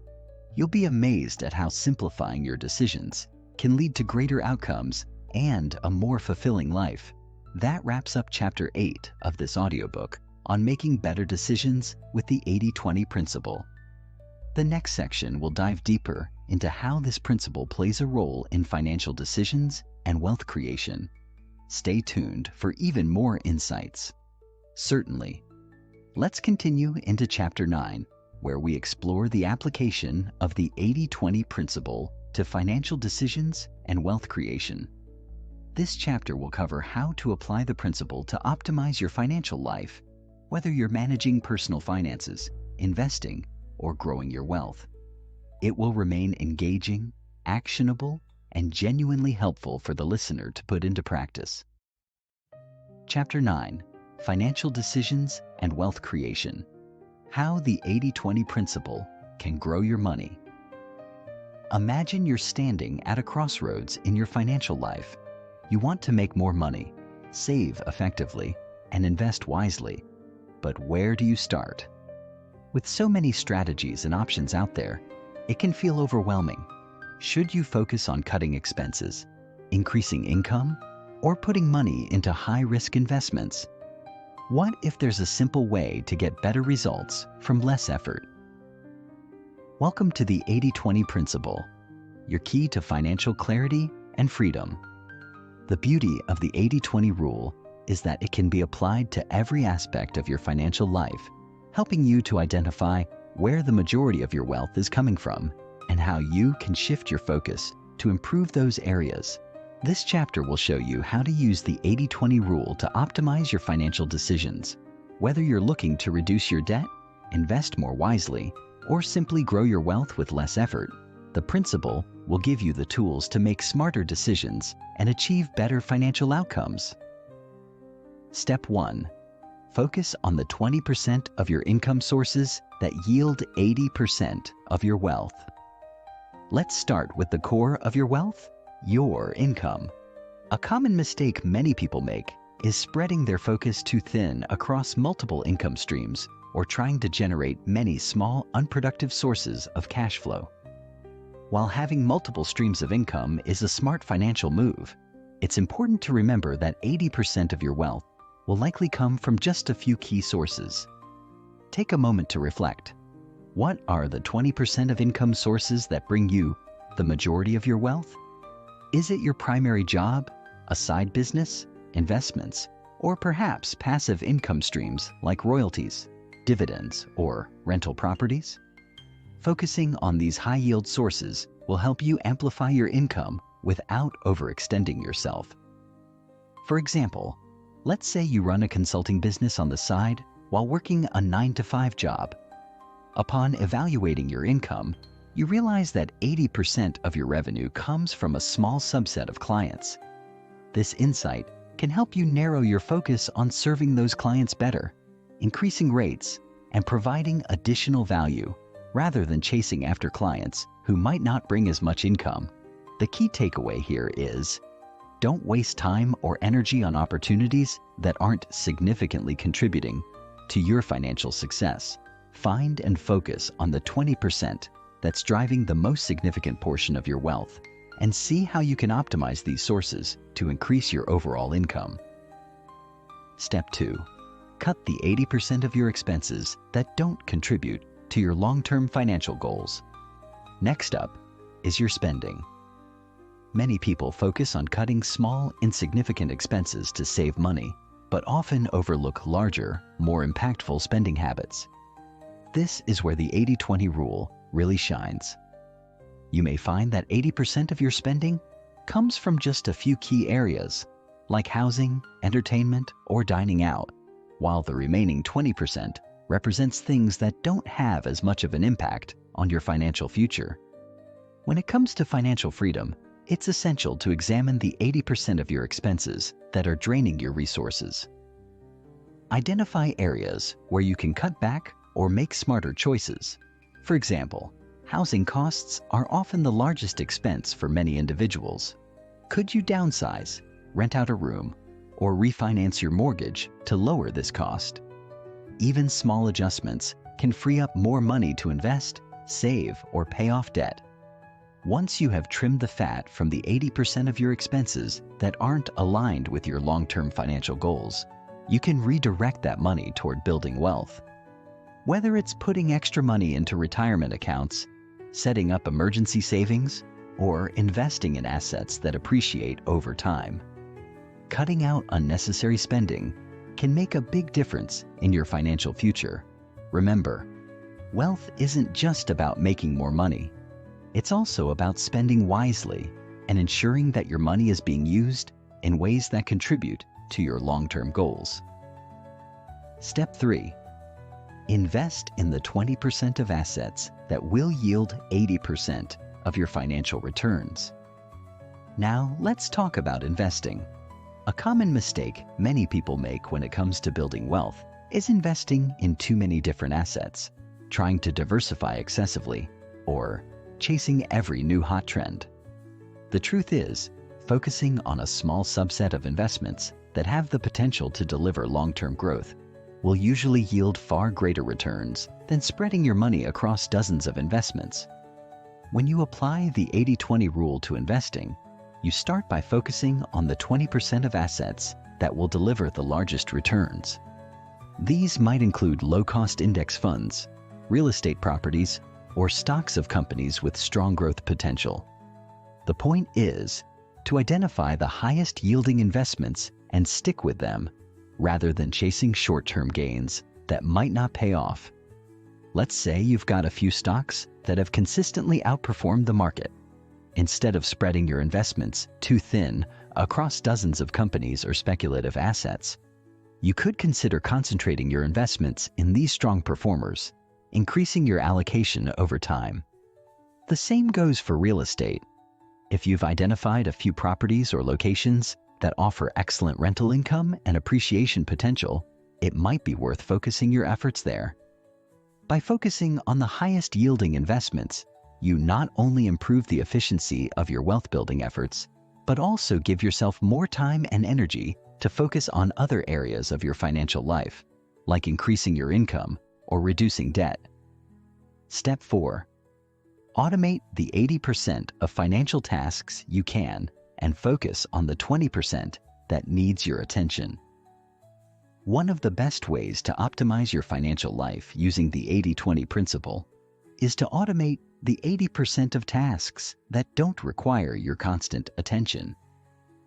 S1: You'll be amazed at how simplifying your decisions can lead to greater outcomes and a more fulfilling life. That wraps up Chapter 8 of this audiobook on making better decisions with the 80-20 principle. The next section will dive deeper into how this principle plays a role in financial decisions and wealth creation. Stay tuned for even more insights. Certainly. Let's continue into Chapter 9, where we explore the application of the 80-20 principle to financial decisions and wealth creation. This chapter will cover how to apply the principle to optimize your financial life, whether you're managing personal finances, investing, or growing your wealth. It will remain engaging, actionable, and genuinely helpful for the listener to put into practice. Chapter 9, Financial Decisions and Wealth Creation. How the 80-20 principle can grow your money. Imagine you're standing at a crossroads in your financial life. You want to make more money, save effectively, and invest wisely. But where do you start? With so many strategies and options out there, it can feel overwhelming. Should you focus on cutting expenses, increasing income, or putting money into high-risk investments? What if there's a simple way to get better results from less effort? Welcome to the 80-20 principle, your key to financial clarity and freedom. The beauty of the 80-20 rule is that it can be applied to every aspect of your financial life, helping you to identify where the majority of your wealth is coming from and how you can shift your focus to improve those areas. This chapter will show you how to use the 80-20 rule to optimize your financial decisions. Whether you're looking to reduce your debt, invest more wisely, or simply grow your wealth with less effort, the principle will give you the tools to make smarter decisions and achieve better financial outcomes. Step 1. Focus on the 20% of your income sources that yield 80% of your wealth. Let's start with the core of your wealth, your income. A common mistake many people make is spreading their focus too thin across multiple income streams or trying to generate many small, unproductive sources of cash flow. While having multiple streams of income is a smart financial move, it's important to remember that 80% of your wealth will likely come from just a few key sources. Take a moment to reflect. What are the 20% of income sources that bring you the majority of your wealth? Is it your primary job, a side business, investments, or perhaps passive income streams like royalties, dividends, or rental properties? Focusing on these high-yield sources will help you amplify your income without overextending yourself. For example, let's say you run a consulting business on the side while working a 9-to-5 job. Upon evaluating your income, you realize that 80% of your revenue comes from a small subset of clients. This insight can help you narrow your focus on serving those clients better, increasing rates, and providing additional value rather than chasing after clients who might not bring as much income. The key takeaway here is, don't waste time or energy on opportunities that aren't significantly contributing to your financial success. Find and focus on the 20% that's driving the most significant portion of your wealth, and see how you can optimize these sources to increase your overall income. Step 2. Cut the 80% of your expenses that don't contribute to your long-term financial goals. Next up is your spending. Many people focus on cutting small, insignificant expenses to save money, but often overlook larger, more impactful spending habits. This is where the 80-20 rule really shines. You may find that 80% of your spending comes from just a few key areas, like housing, entertainment, or dining out, while the remaining 20% represents things that don't have as much of an impact on your financial future. When it comes to financial freedom, it's essential to examine the 80% of your expenses that are draining your resources. Identify areas where you can cut back or make smarter choices. For example, housing costs are often the largest expense for many individuals. Could you downsize, rent out a room, or refinance your mortgage to lower this cost? Even small adjustments can free up more money to invest, save, or pay off debt. Once you have trimmed the fat from the 80% of your expenses that aren't aligned with your long-term financial goals, you can redirect that money toward building wealth. Whether it's putting extra money into retirement accounts, setting up emergency savings, or investing in assets that appreciate over time, cutting out unnecessary spending can make a big difference in your financial future. Remember, wealth isn't just about making more money. It's also about spending wisely and ensuring that your money is being used in ways that contribute to your long-term goals. Step 3. Invest in the 20% of assets that will yield 80% of your financial returns. Now, let's talk about investing. A common mistake many people make when it comes to building wealth is investing in too many different assets, trying to diversify excessively, or chasing every new hot trend. The truth is, focusing on a small subset of investments that have the potential to deliver long-term growth will usually yield far greater returns than spreading your money across dozens of investments. When you apply the 80-20 rule to investing, you start by focusing on the 20% of assets that will deliver the largest returns. These might include low-cost index funds, real estate properties, or stocks of companies with strong growth potential. The point is to identify the highest yielding investments and stick with them, rather than chasing short-term gains that might not pay off. Let's say you've got a few stocks that have consistently outperformed the market. Instead of spreading your investments too thin across dozens of companies or speculative assets, you could consider concentrating your investments in these strong performers, increasing your allocation over time. The same goes for real estate. If you've identified a few properties or locations that offer excellent rental income and appreciation potential, it might be worth focusing your efforts there. By focusing on the highest yielding investments, you not only improve the efficiency of your wealth-building efforts, but also give yourself more time and energy to focus on other areas of your financial life, like increasing your income or reducing debt. Step 4. Automate the 80% of financial tasks you can and focus on the 20% that needs your attention. One of the best ways to optimize your financial life using the 80-20 principle is to automate the 80% of tasks that don't require your constant attention.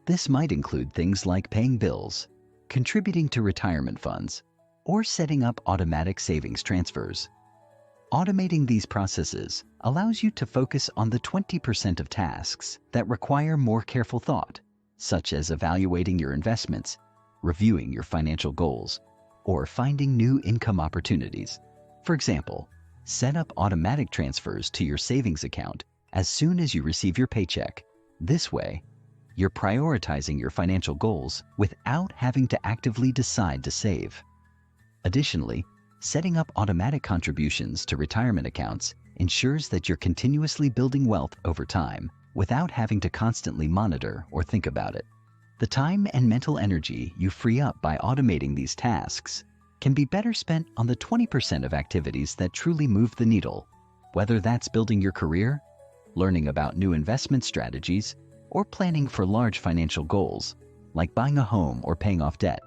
S1: This might include things like paying bills, contributing to retirement funds, or setting up automatic savings transfers. Automating these processes allows you to focus on the 20% of tasks that require more careful thought, such as evaluating your investments, reviewing your financial goals, or finding new income opportunities. For example, Set up automatic transfers to your savings account as soon as you receive your paycheck. This way, you're prioritizing your financial goals without having to actively decide to save. Additionally, setting up automatic contributions to retirement accounts ensures that you're continuously building wealth over time without having to constantly monitor or think about it. The time and mental energy you free up by automating these tasks can be better spent on the 20% of activities that truly move the needle, whether that's building your career, learning about new investment strategies, or planning for large financial goals, like buying a home or paying off debt.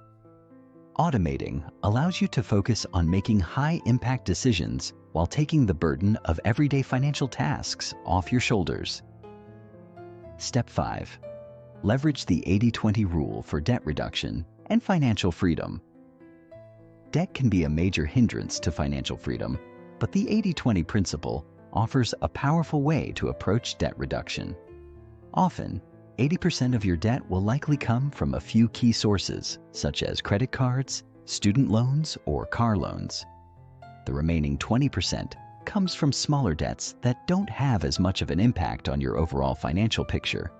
S1: Automating allows you to focus on making high-impact decisions while taking the burden of everyday financial tasks off your shoulders. Step 5. Leverage the 80-20 rule for debt reduction and financial freedom. Debt can be a major hindrance to financial freedom, but the 80-20 principle offers a powerful way to approach debt reduction. Often, 80% of your debt will likely come from a few key sources, such as credit cards, student loans, or car loans. The remaining 20% comes from smaller debts that don't have as much of an impact on your overall financial picture.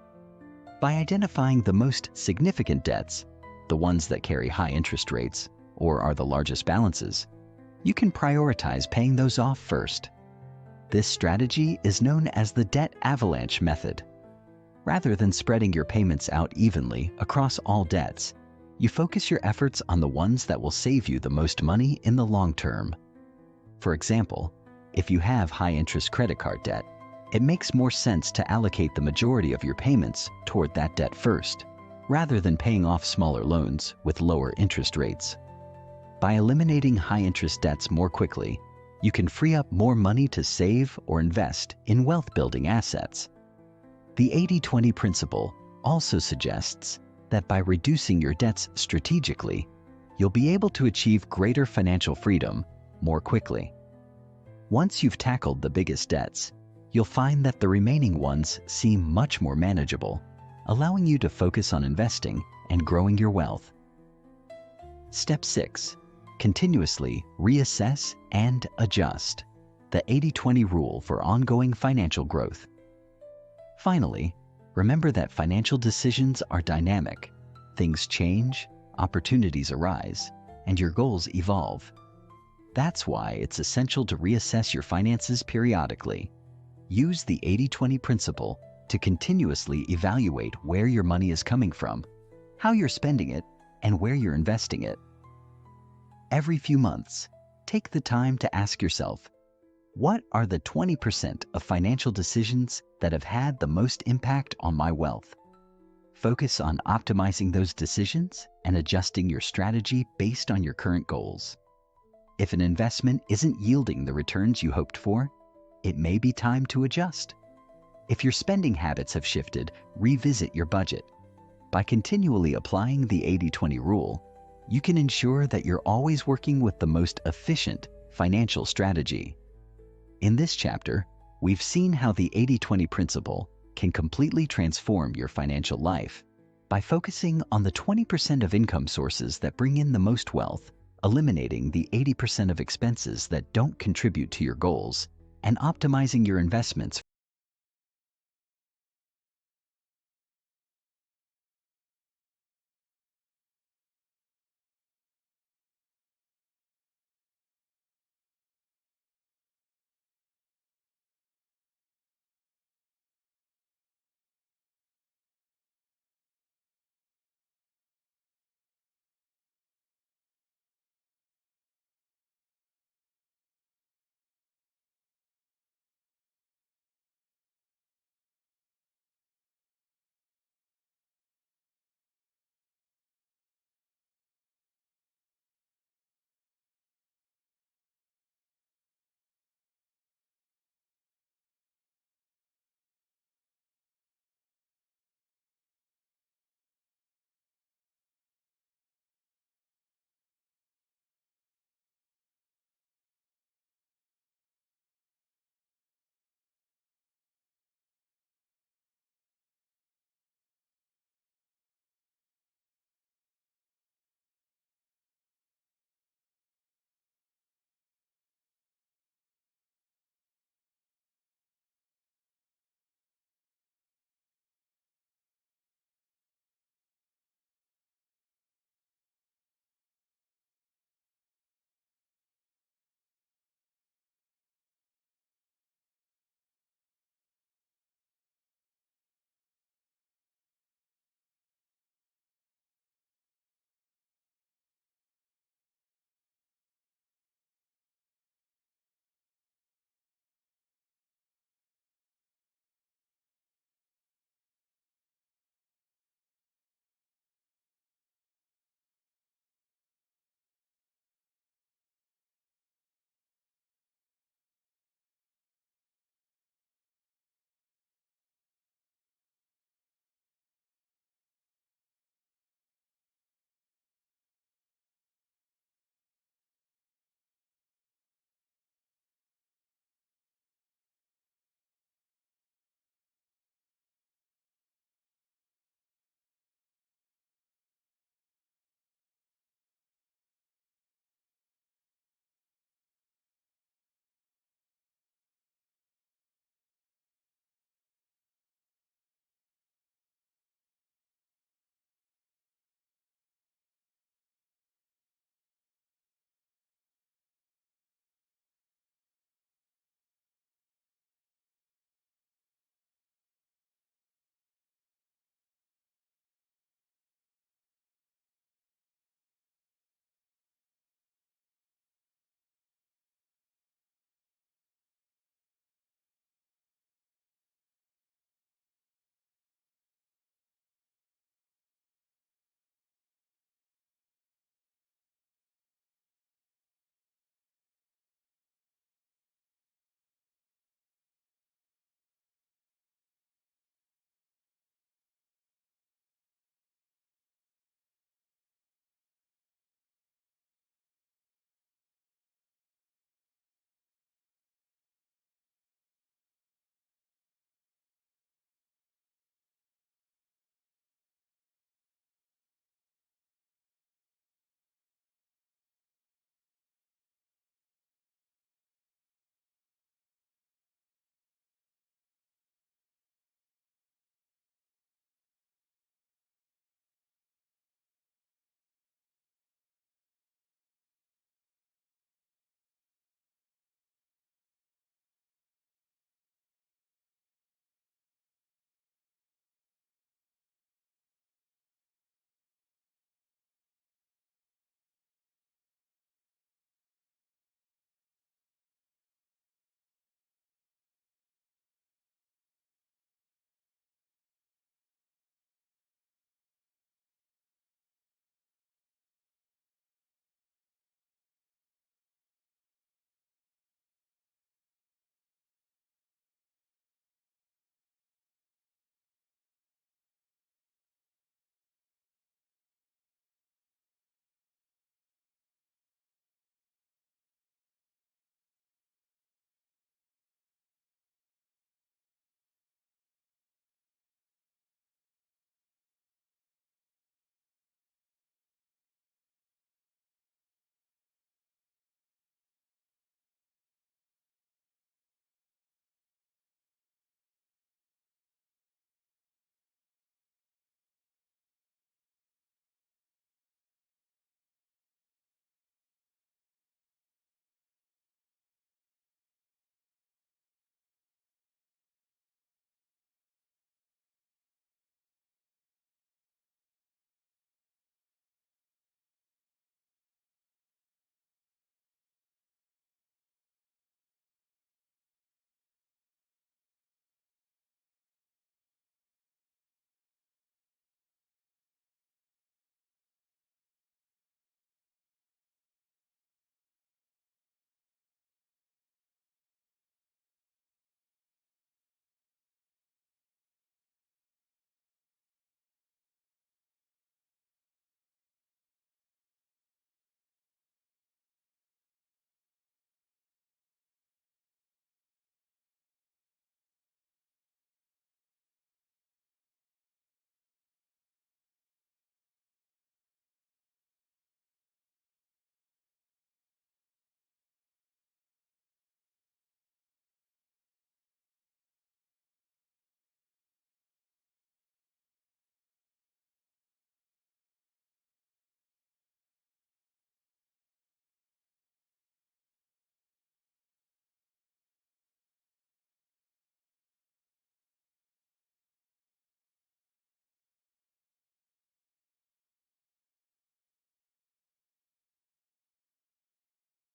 S1: By identifying the most significant debts, the ones that carry high interest rates or are the largest balances, you can prioritize paying those off first. This strategy is known as the debt avalanche method. Rather than spreading your payments out evenly across all debts, you focus your efforts on the ones that will save you the most money in the long term. For example, if you have high-interest credit card debt, it makes more sense to allocate the majority of your payments toward that debt first, rather than paying off smaller loans with lower interest rates. By eliminating high-interest debts more quickly, you can free up more money to save or invest in wealth-building assets. The 80-20 principle also suggests that by reducing your debts strategically, you'll be able to achieve greater financial freedom more quickly. Once you've tackled the biggest debts, you'll find that the remaining ones seem much more manageable, allowing you to focus on investing and growing your wealth. Step 6. Continuously reassess and adjust. The 80-20 rule for ongoing financial growth. Finally, remember that financial decisions are dynamic. Things change, opportunities arise, and your goals evolve. That's why it's essential to reassess your finances periodically. Use the 80-20 principle to continuously evaluate where your money is coming from, how you're spending it, and where you're investing it. Every few months, take the time to ask yourself, what are the 20% of financial decisions that have had the most impact on my wealth? Focus on optimizing those decisions and adjusting your strategy based on your current goals. If an investment isn't yielding the returns you hoped for, it may be time to adjust. If your spending habits have shifted, revisit your budget. By continually applying the 80-20 rule, you can ensure that you're always working with the most efficient financial strategy. In this chapter, we've seen how the 80-20 principle can completely transform your financial life. By focusing on the 20% of income sources that bring in the most wealth, eliminating the 80% of expenses that don't contribute to your goals, and optimizing your investments